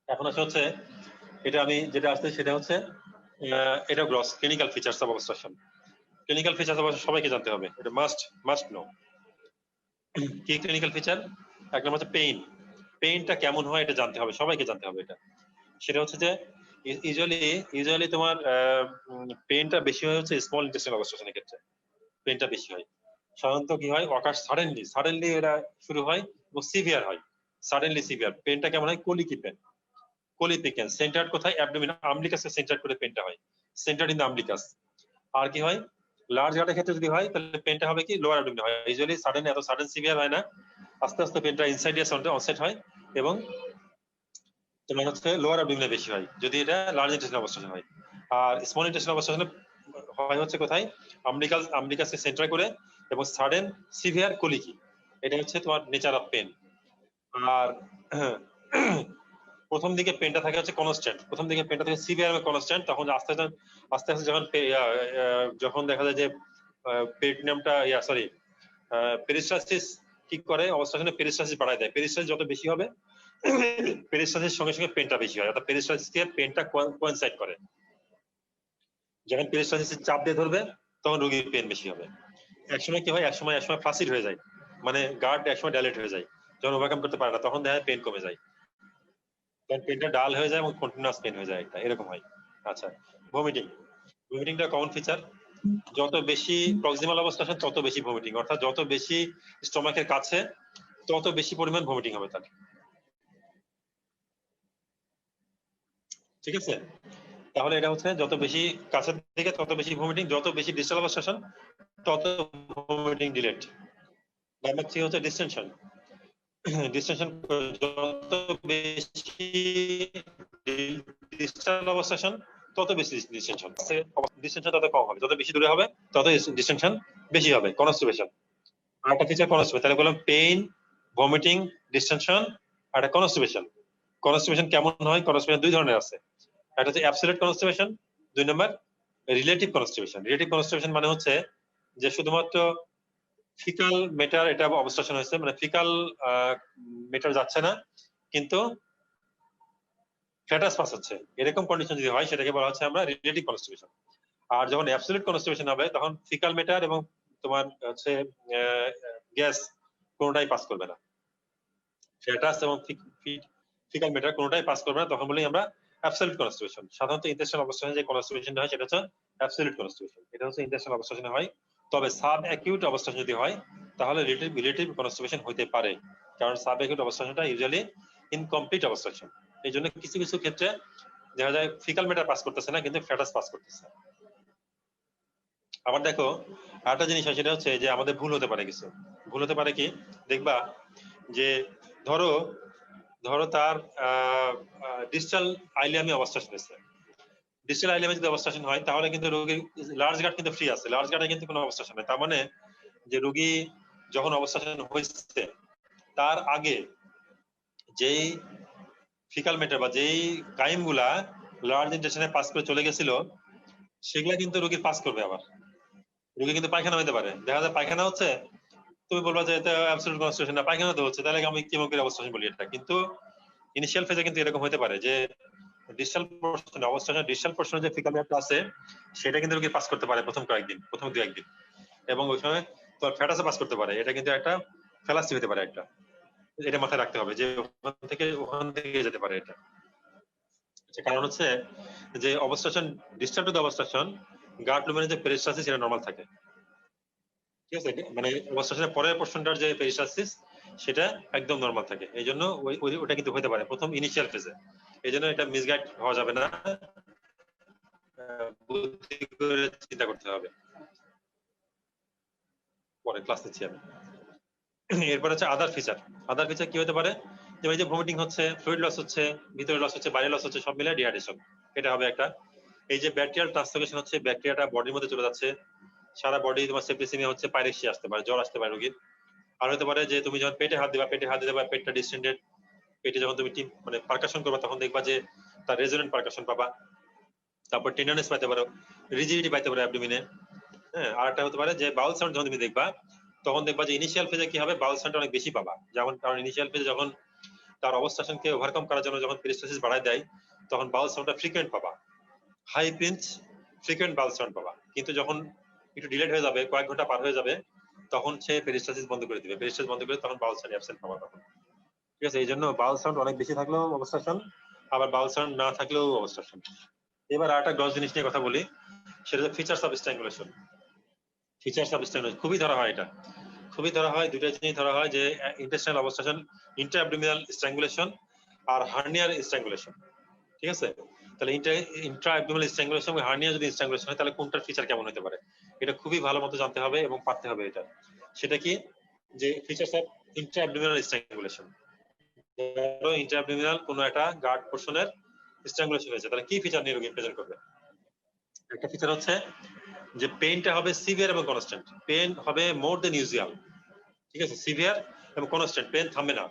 এখন হচ্ছে এটা আমি যেটা আসছে সেটা হচ্ছে এটা gross clinical features of obstruction. Clinical features of সবাইকে জানতে হবে, এটা মাস্ট নো। কি ক্লিনিক্যাল ফিচার? এক নম্বর হচ্ছে পেইনটা কেমন হয় এটা জানতে হবে, সবাইকে জানতে হবে এটা। সেটা হচ্ছে যে ইউজুয়ালি তোমার পেইনটা বেশি হয় হচ্ছে স্মল ইন্টেস্টাইনাল অবস্ট্রাকশনের ক্ষেত্রে, পেইনটা বেশি হয়। সাধারণত কি হয়, অকাশ সাডেনলি এটা শুরু হয় এবং সিভিয়ার হয়, সাডেনলি সিভিয়ার। পেইনটা কেমন হয়, কোলিকি পেন, কোলিপিকেন, সেন্টার্ড কোথায়, অ্যাবডোমিন, আমব্লিকাসকে সেন্টার করে পেনটা হয়, সেন্টার্ড ইন দ্য আমব্লিকাস। আর কি হয়, লার্জ গাটের ক্ষেত্রে যদি হয় তাহলে পেনটা হবে কি লোয়ার অ্যাবডোমিনে হয়। ইউজুয়ালি এত সাডেন সিভিয়ার হয় না, আস্তে আস্তে পেনটা ইনসাইডিয়াস অনসেট হয় এবং তোমার হচ্ছে লোয়ার অ্যাবডোমিনে বেশি হয় যদি এটা লার্জ ইন্টেস্টাইনাল অবস্ট্রাকশন হয়। আর স্মল ইন্টেস্টাইনাল অবস্ট্রাকশনে হয় হচ্ছে কোথায়, আমব্লিকাসকে সেন্টার করে এবং সাডেন সিভিয়ার কোলিকি, এটা হচ্ছে তোমার নেচার অফ পেন। আর প্রথম দিকে পেনটা থাকে হচ্ছে কনস্ট্যান্ট, প্রথম দিকে পেনটা থাকে সিভিয়ার এবং কনস্ট্যান্ট, তখন আস্তে আস্তে আস্তে যখন দেখা যায় যে পেরিটোনিয়ামটা সরি পেরিস্টালসিস কি করে, অবস্ট্রাকশনে পেরিস্টালসিস বাড়ায় দেয়। পেরিস্টালসিস যত বেশি হবে পেরিস্টালসিস সঙ্গে সঙ্গে পেনটা বেশি হয়, অর্থাৎ পেরিস্টালসিসকে পেনটা কোইনসাইড করে। যখন পেরিস্টালসিস চাপ দিয়ে ধরবে তখন রোগীর পেন বেশি হবে। একসময় কি হয়, একসময় ফ্লাসিড হয়ে যায়, মানে গার্ড একসময় ডাইলেট হয়ে যায়, যখন ওভারকাম করতে পারে না তখন দেখা যায় পেন কমে যায়, তখন পেনটা ডাল হয়ে যায় এবং কন্টিনিউয়াস পেন হয়ে যায়, একটা এরকম হয়। আচ্ছা, ভমিটিংটা কমন ফিচার। যত বেশি প্রক্সিমাল অবস্ট্রাকশন তত বেশি ভমিটিং, অর্থাৎ যত বেশি স্টমাকের কাছে তত বেশি পরিমাণ ভমিটিং হবে তার। ঠিক আছে, তাহলে এটা হচ্ছে যত বেশি কাছের দিকে তত বেশি ভমিটিং, যত বেশি ডিস্টাল অবস্ট্রাকশন তত ভমিটিং ডিলেট। নাম্বার 3 হচ্ছে ডিসটেনশন। ডিসটেনশন যত বেশি ডিস্টাল অবস্ট্রাকশন তত বেশি ডিসটেনশন, ডিসটেনশন তত কম হবে, যত বেশি দূরে হবে তত ডিসটেনশন বেশি হবে, কনস্টিপেশন। আরেকটা ফিচার কনস্টিপেশন, তাহলে বললাম পেইন, ভমিটিং, ডিসটেনশন আর একটা কনস্টিপেশন। কনস্টিপেশন কেমন হয়, কনস্টিপেশন দুই ধরনের আছে, একটা হচ্ছে অ্যাবসলিউট কনস্টিপেশন, দুই নম্বর রিলেটিভ কনস্টিপেশন। রিলেটিভ কনস্টিপেশন মানে হচ্ছে যে শুধুমাত্র ফিকাল মেটার এটা অবস্ট্রাকশন হয়েছে, মানে ফিকাল মেটার যাচ্ছে না কিন্তু ফ্যাটাস পাস হচ্ছে, এরকম কন্ডিশন যদি হয় সেটাকে বলা হচ্ছে আমরা রিলেটিভ কনস্টিপেশন। আর যখন অ্যাবসলিউট কনস্টিপেশন হবে তখন ফিকাল মেটার এবং তোমার হচ্ছে গ্যাস কোনোটাই পাস করবে না, ফ্যাটাস এবং ফিকাল মেটার কোনোটাই পাস করবে না, তখন বলি আমরা অ্যাবসলিউট কনস্টিপেশন। সাধারণত ইন্টেস্টাইনাল অবস্ট্রাকশন যে কনস্টিপেশন হয় সেটা হচ্ছে অ্যাবসলিউট কনস্টিপেশন, এটা হচ্ছে ইন্টেস্টাইনাল অবস্ট্রাকশন হয়। তবে সাব অ্যাকিউট অবস্ট্রাকশন যদি হয় তাহলে রিলেটিভ কনস্টিপেশন হতে পারে, কারণ সাব অ্যাকিউট অবস্ট্রাকশনটা ইউজুয়ালি ইনকমপ্লিট অবস্ট্রাকশন। এই জন্য কিছু কিছু ক্ষেত্রে দেখা যায় ফিকাল মেটার পাস করতেছে না কিন্তু ফ্যাটাস পাস করতেছে। আবার দেখো আরেকটা জিনিস হয়, সেটা হচ্ছে যে আমাদের ভুল হতে পারে, কিছু ভুল হতে পারে কি দেখবা যে ধরো তার ডিস্টাল আইলিয়ামি অবস্ট্রাকশন হয়েছে। ডিস্টাল আইলিয়ামি যদি অবস্ট্রাকশন হয় তাহলে কিন্তু রোগীর লার্জ গার্ড কিন্তু ফ্রি আছে, লার্জ গার্ডে কিন্তু কোনো অবস্ট্রাকশন নেই। তার মানে যে রোগী যখন অবস্ট্রাকশন হয়েছে তার আগে যেই ফিকাল মেটার বা যেই কাইমগুলা লার্জ ইন্টেস্টাইনে পাস করে চলে গেছিল সেগুলা কিন্তু রোগীর পাস করবে। আবার রোগী কিন্তু পায়খানা হতে পারে, দেখা যায় পায়খানা হচ্ছে, তুমি বলবা যে এটা অ্যাবসলিউট কনস্টিপেশন না, পায়খানা তো হচ্ছে, তাহলে আমি কেমোকের অবস্ট্রাকশন বলি এটা। কিন্তু ইনিশিয়াল ফেজে কিন্তু এরকম হতে পারে যে ডিস্টাল পোরশন অবস্ট্রাকশন, ডিস্টাল পোরশনে যে ফিকাল মেটার আছে সেটা কিন্তু রোগী পাস করতে পারে প্রথম কয়েকদিন, প্রথম 2-1 দিন, এবং ওই সময় তোমার ফ্যাটাসে পাস করতে পারে। এটা কিন্তু একটা ফ্যালাসি হতে পারে একটা, এটা মাথায় রাখতে হবে যে ওখান থেকে যেতে পারে এটা। কারণ হচ্ছে যে obstruction disturb to the obstruction gut লুমেনের যে পেরিস্টালসিস সেটা নরমাল থাকে, ঠিক আছে, মানে অবস্ট্রাকশনের পরের পোরশনটার যে পেরিস্টালসিস সেটা একদম নরমাল থাকে। এই জন্য ওটা কিন্তু হতে পারে প্রথম ইনিশিয়াল ফেজে, এই জন্য এটা মিসগাইড হওয়া যাবে না, বুদ্ধি করে চিন্তা করতে হবে। পরে ক্লাস নিচ্ছি আমি। এরপর হচ্ছে আদার ফিচার কি হতে পারে, যে এই যে ভমিটিং হচ্ছে, ফ্লুইড লস হচ্ছে, ভিতরে লস হচ্ছে, বাইরে লস হচ্ছে, সব মিলে ডিহাইড্রেশন, এটা হবে একটা। এই যে ব্যাকটেরিয়াল ট্রান্সলোকেশন হচ্ছে, ব্যাকটেরিয়াটা বডির মধ্যে চলে যাচ্ছে, সারা বডি তোমার সেপ্টিসিমিয়া হচ্ছে, পাইরেক্সিয়া আসতে পারে, জ্বর আসতে পারে রোগীর। আর হতে পারে যে তুমি যখন পেটে হাত দিবা পেটটা ডিসটেন্ডেড, পেটে যখন তুমি মানে পারকাশন করবা তখন দেখবা যে তার রেজোনেন্ট পারকাশন পাবা। তারপর টেন্ডারনেস পাইতে পারো, রিজিডিটি পাইতে পারো অ্যাবডোমিনে। হ্যাঁ, আর একটা হতে পারে যে বাউল সাউন্ড যখন তুমি দেখবা তখন দেখবা যে ইনিশিয়াল ফেজে কি হবে, বাউল সাউন্ড অনেক বেশি পাবা। যেমন কারণ ইনিশিয়াল ফেজে যখন তার অবস্ট্রাকশনকে ওভারকাম করার জন্য যখন পেরিস্টালসিস বাড়ায় দেয় তখন বাউল সাউন্ডটা ফ্রিকোয়েন্ট পাবা, হাই পিঞ্চ ফ্রিকোয়েন্ট বাউল সাউন্ড পাবা। কিন্তু যখন একটু ডিলেট হয়ে যাবে, কয়েক ঘন্টা পার হয়ে যাবে, তখন সে পেরিস্টালসিস বন্ধ করে দিবে, পেরিস্টালসিস বন্ধ করে তখন বাউল সাউন্ড অ্যাবসেন্ট পাবা তখন। ঠিক আছে, এই জন্য বাউল সাউন্ড অনেক বেশি থাকলেও অবস্ট্রাকশন, আবার বাউল সাউন্ড না থাকলেও অবস্ট্রাকশন। এবার আরেকটা গ্রস জিনিস নিয়ে কথা বলি, সেটা হচ্ছে ফিচারস অফ স্ট্র্যাঙ্গুলেশন। খুবই ধরা হয়, এটা খুবই ধরা হয়, দুইটা জিনিস ধরা হয়, যে ইন্টেস্টাইনাল অবস্ট্রাকশন, ইন্ট্রা-অ্যাবডোমিনাল স্ট্র্যাঙ্গুলেশন আর হার্নিয়ার স্ট্র্যাঙ্গুলেশন। ঠিক আছে, তাহলে ইন্ট্রা-অ্যাবডোমিনাল স্ট্র্যাঙ্গুলেশন এবং হার্নিয়ার যদি স্ট্র্যাঙ্গুলেশন হয় তাহলে কোনটার ফিচার কেমন হতে পারে, এটা খুবই ভালো মতো জানতে হবে এবং পারতে হবে এটা। সেটা কি, যে features of Intra-abdominal strangulation, Intra-abdominal কোনো একটা গার্ড পোরশনের স্ট্র্যাঙ্গুলেশন হয়েছে, তাহলে কি ফিচার নিয়ে রোগী প্রেজেন্ট করবে। একটা ফিচার হচ্ছে যে পেইনটা হবে সিভিয়ার এবং কনস্ট্যান্ট। পেইন হবে মোর দেন ইউজুয়াল, ঠিক আছে, সিভিয়ার এবং কনস্ট্যান্ট, পেইন থামবে না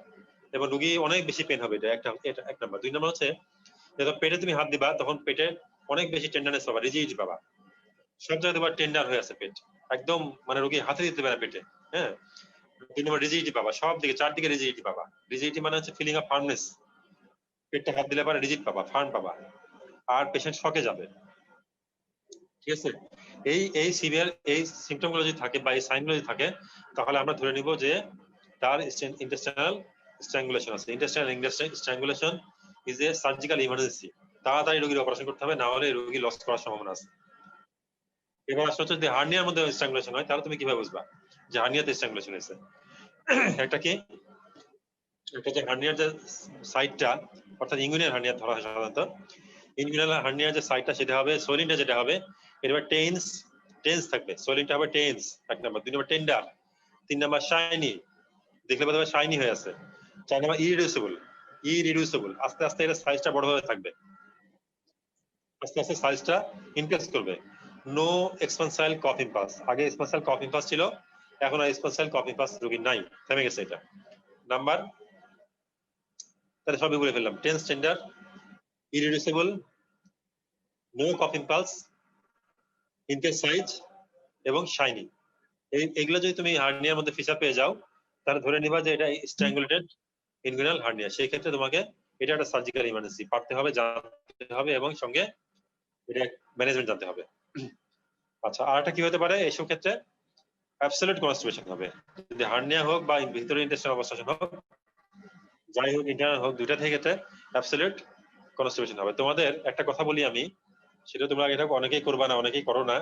এবং রোগী অনেক বেশি পেইন হবে। এটা এক নাম্বার। দুই নাম্বার হচ্ছে যখন পেটে তুমি হাত দিবা তখন পেটে অনেক বেশি টেন্ডারনেস পাবা, রিজিডিটি পাবা। সব জায়গায় তোমার টেন্ডার হয়ে আছে পেট, একদম মানে রোগী হাতে দিতে পারে পেটে। হ্যাঁ, দুই নম্বর রিজিডিটি পাবা, সব দিকে চারদিকে রিজিডিটি পাবা। রিজিডিটি মানে হচ্ছে ফিলিং অফ ফার্মনেস, পেটটা হাত দিলে পরে রিজিড পাবা, ফার্ম পাবা, আর পেশেন্ট শকে যাবে। ঠিক আছে, এই সিভিয়ার এই সিমটম গুলো যদি থাকে বা এই সাইন গুলো যদি থাকে তাহলে আমরা ধরে নিব যে তার ইন্টেস্টাইনাল স্ট্র্যাঙ্গুলেশন আছে। Intestinal strangulation is a surgical emergency. তাড়াতাড়ি রোগীর অপারেশন করতে হবে, না হলে রোগী লস করার সম্ভাবনা আছে। এবার আসলে যদি হার্নিয়ার মধ্যে স্ট্র্যাঙ্গুলেশন হয় তাহলে তুমি কিভাবে বুঝবা যে হার্নিয়াতে স্ট্র্যাঙ্গুলেশন হয়েছে? একটা কি, একটা যে হার্নিয়ার যে সাইডটা, অর্থাৎ ইঙ্গুইনাল হার্নিয়া ধরা হয় সাধারণত, ইনগুইনাল হার্নিয়ার যে সাইটটা সেটা হবে সোলিনটা, যেটা হবে এবার টেন্স থাকবে, সোলিনটা হবে টেন্স, এক নাম্বার। দুই নাম্বার টেন্ডার, তিন নাম্বার শাইনি, দেখলে বোধ হয় শাইনি হয়ে আছে। চার নাম্বার ইরিডিউসিবল, আস্তে আস্তে এর সাইজটা বড় হয়ে থাকবে, আস্তে আস্তে সাইজটা ইনক্রিজ করবে। নো এক্সপানসাইল কফ ইম্পালস, আগে এক্সপানসাইল কফ ইম্পালস ছিল, এখন আর এক্সপানসাইল কফ ইম্পালস রোগীর নাই, থেমে গেছে এটা। নাম্বার, তাহলে সবই বলে ফেললাম, টেন্স, টেন্ডার, ইরিডিউসিবল, নো কফ ইম্পালস, ইনক্রিজ সাইজ এবং শাইনি। এইগুলো যদি তুমি হার্নিয়ার মধ্যে ফিচার পেয়ে যাও তাহলে ধরে নিবা যে এটা স্ট্র্যাঙ্গুলেটেড ইনগুইনাল হার্নিয়া। সেই ক্ষেত্রে তোমাকে এটা একটা সার্জিক্যাল ইমার্জেন্সি, পারতে হবে, জানতে হবে এবং সঙ্গে এটা ম্যানেজমেন্ট জানতে হবে। আচ্ছা, আর একটা কি হতে পারে এইসব ক্ষেত্রে? অ্যাবসলিউট কনস্টিপেশন হবে। যদি হার্নিয়া হোক বা ভিতরে ইন্টেস্টাইনাল অবস্ট্রাকশন হোক, যাই হোক, ইন্টারনাল হোক, দুইটা থেকে ক্ষেত্রে অ্যাবসলিউট কনস্টিপেশন হবে। তোমাদের একটা কথা বলি আমি, সেটা তোমরা এটা অনেকেই করবা না, অনেকেই করো না,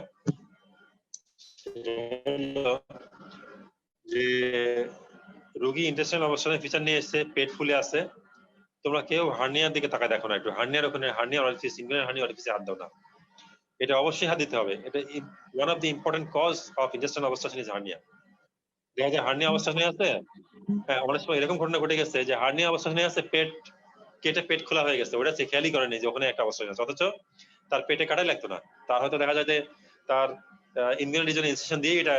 যে রোগী ইন্টেস্টাইনাল অবস্ট্রাকশনের ফিচার নিয়ে এসে পেট ফুলে আছে, তোমরা কেউ হার্নিয়ার দিকে তাকায় দেখো না, একটু হার্নিয়ার ওখানে হার্নিয়ার অরিফিস, ইনগুইনাল হার্নিয়ার অরিফিসে হাত দাও না। এটা অবশ্যই হাত দিতে হবে। এটা one of the important cause of intestinal obstruction is hernia. দেখা যায় হার্নিয়া অবস্ট্রাকশন আছে, হ্যাঁ, অনেক সময় এরকম ঘটনা ঘটে গেছে যে হার্নিয়া অবস্ট্রাকশন আছে, পেট কেটে পেট খোলা হয়ে গেছে, ওটা খেয়ালই করেনি যে ওখানে একটা অবস্ট্রাকশন আছে, অথচ তার পেটে কাটাই লাগতো না। তার হয়তো দেখা যায় যে তার ইনগুইনাল রিজনে ইনসেশন দিয়ে এটা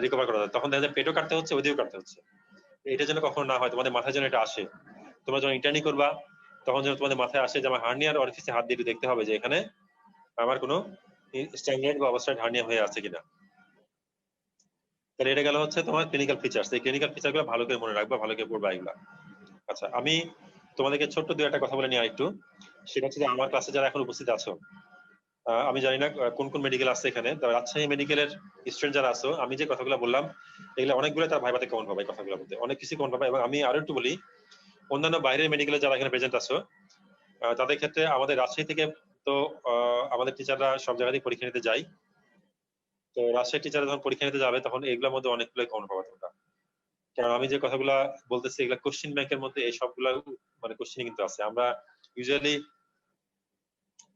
রিকভার করা যায়, তখন দেখা যায় পেটও কাটতে হচ্ছে, ওদিকেও কাটতে হচ্ছে। এটা যেন কখনো না হয়, তোমাদের মাথায় যেন এটা আসে। তোমরা যখন ইন্টার্নি করবা তখন যেন তোমাদের মাথায় আসে যে আমার হার্নিয়ার অরিফিসে হাত দিয়ে দেখতে হবে যে এখানে আমার কোনো স্ট্যাগনেট বা অবস্ট্রাকটেড হার্নিয়া হয়ে আছে কিনা। তাহলে এটা গেল হচ্ছে তোমার ক্লিনিক্যাল ফিচার্স। এই ক্লিনিক্যাল ফিচারগুলো ভালো করে মনে রাখবা, ভালো করে পড়বা এগুলা। আচ্ছা, আমি তোমাদেরকে ছোট্ট দুই একটা কথা বলে নিই আরেকটু। সেটা হচ্ছে যে আমার ক্লাসে যারা এখন উপস্থিত আছো, আমি জানি না কোন কোন মেডিকেল আছে এখানে, রাজশাহী মেডিকেলের স্টুডেন্ট যারা আছো, আমি যে কথাগুলো বললাম এগুলো অনেকগুলো তার ভাইভাতে কমন পাবে, কথাগুলোর মধ্যে অনেক কিছু কমন পাবে। এবং আমি আরো একটু বলি, অন্যান্য বাইরের মেডিকেলে যারা এখানে প্রেজেন্ট আছো তাদের ক্ষেত্রে আমাদের রাজশাহী থেকে তো আমাদের টিচাররা সব জায়গাতেই পরীক্ষা নিতে যায়। তো রাজশাহী টিচাররা যখন পরীক্ষা নিতে যাবে তখন এগুলোর মধ্যে অনেকগুলোই কমন পাবে তোমরা। কারণ আমি যে কথাগুলা বলতেছি এগুলা কোশ্চেন ব্যাংকের মধ্যে এই সবগুলা মানে কোশ্চেন কিন্তু আছে। আমরা ইউজুয়ালি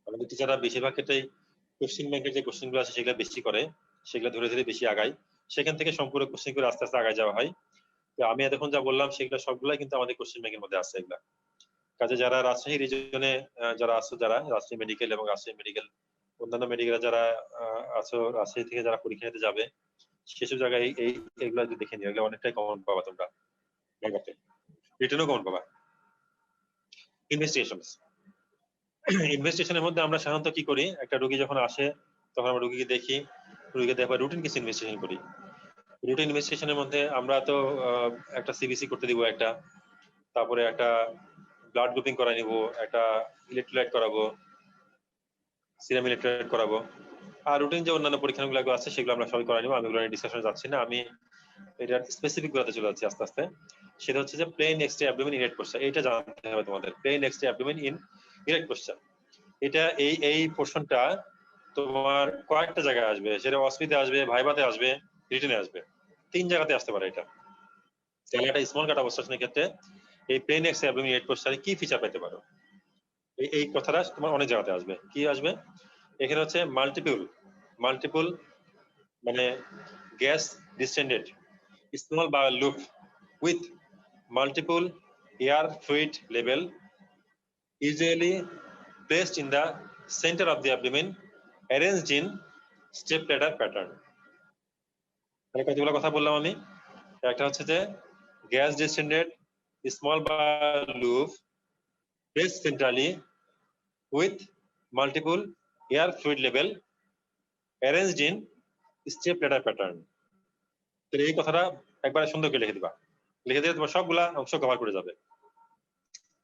আমাদের টিচাররা বেশিরভাগ ক্ষেত্রেই কোশ্চেন ব্যাংকের যে কোশ্চেন গুলো আছে সেগুলো বেশি করে, সেগুলো ধরে ধরে বেশি আগায়, সেখান থেকে সম্পূর্ণ কোশ্চেন করে আস্তে আস্তে আগায় যাওয়া হয়। তো আমি এতক্ষণ যা বললাম সেগুলো সবগুলাই কিন্তু আমাদের কোশ্চেন ব্যাংকের মধ্যে আছে এগুলা। কাজে যারা রাজশাহী রিজনে যারা আছো, যারা রাজশাহী মেডিকেল এবং রাজশাহী মেডিকেল অন্যান্য মেডিকেলে যারা আছো, রাজশাহী থেকে যারা পরীক্ষা নিতে যাবে, সেসব জায়গায় এইগুলা যদি দেখে নিও, এগুলো অনেকটাই কমন পাবা তোমরা ব্যাংকে, রিটেনও কমন পাবা। ইনভেস্টিগেশনের মধ্যে আমরা সাধারণত কি করি, একটা রোগী যখন আসে তখন আমরা রোগীকে দেখি, রোগীকে দেখার রুটিন কিছু ইনভেস্টিগেশন করি। রুটিন ইনভেস্টিগেশনের মধ্যে আমরা তো একটা সিবিসি করতে দিব, একটা, তারপরে একটা ব্লাড গ্রুপিং করাই নিব, একটা ইলেকট্রোলাইট করাবো, সিরাম ইলেকট্রোলাইট করাবো, আর রুটিন যে অন্যান্য পরীক্ষাগুলো আছে সেগুলো আমরা সবাই করাই নিব। আমি ওগুলো ডিসকাশনে যাচ্ছি না, আমি এটার স্পেসিফিক গুলোতে চলে যাচ্ছি আস্তে আস্তে। সেটা হচ্ছে যে plain X-ray abdomen in erect posture, এটা জানতে হবে তোমাদের, plain X-ray abdomen in erect posture. এটা এই পোর্শনটা তোমার কয়েকটা জায়গায় আসবে, সেটা অসপিতে আসবে, ভাইভাতে আসবে, রিটেনে আসবে, 3 জায়গাতে আসতে পারে এটা। তাহলে একটা স্মল কাট অবস্ট্রাকশনের ক্ষেত্রে এই প্লেন এক্সট্রা অ্যাবডোমেন ইরেক্ট পোস্চারে কি ফিচার পেতে পারো, এই কথাটা তোমার অনেক জায়গাতে আসবে। কি আসবে এখানে হচ্ছে মাল্টিপল মানে gas ডিসটেন্ডেড small bowel loop with multiple air fluid level usually placed in the center of the abdomen arranged in step ladder pattern. তাহলে কতগুলো কথা বললাম আমি? একটা হচ্ছে যে gas descended small bar loop placed centrally with multiple air fluid level arranged in step ladder pattern. তাহলে এই কথাটা একবারে সুন্দর করে লিখে দিবা, লিখে দিলে তোমার সবগুলা অংশ কভার করে যাবে।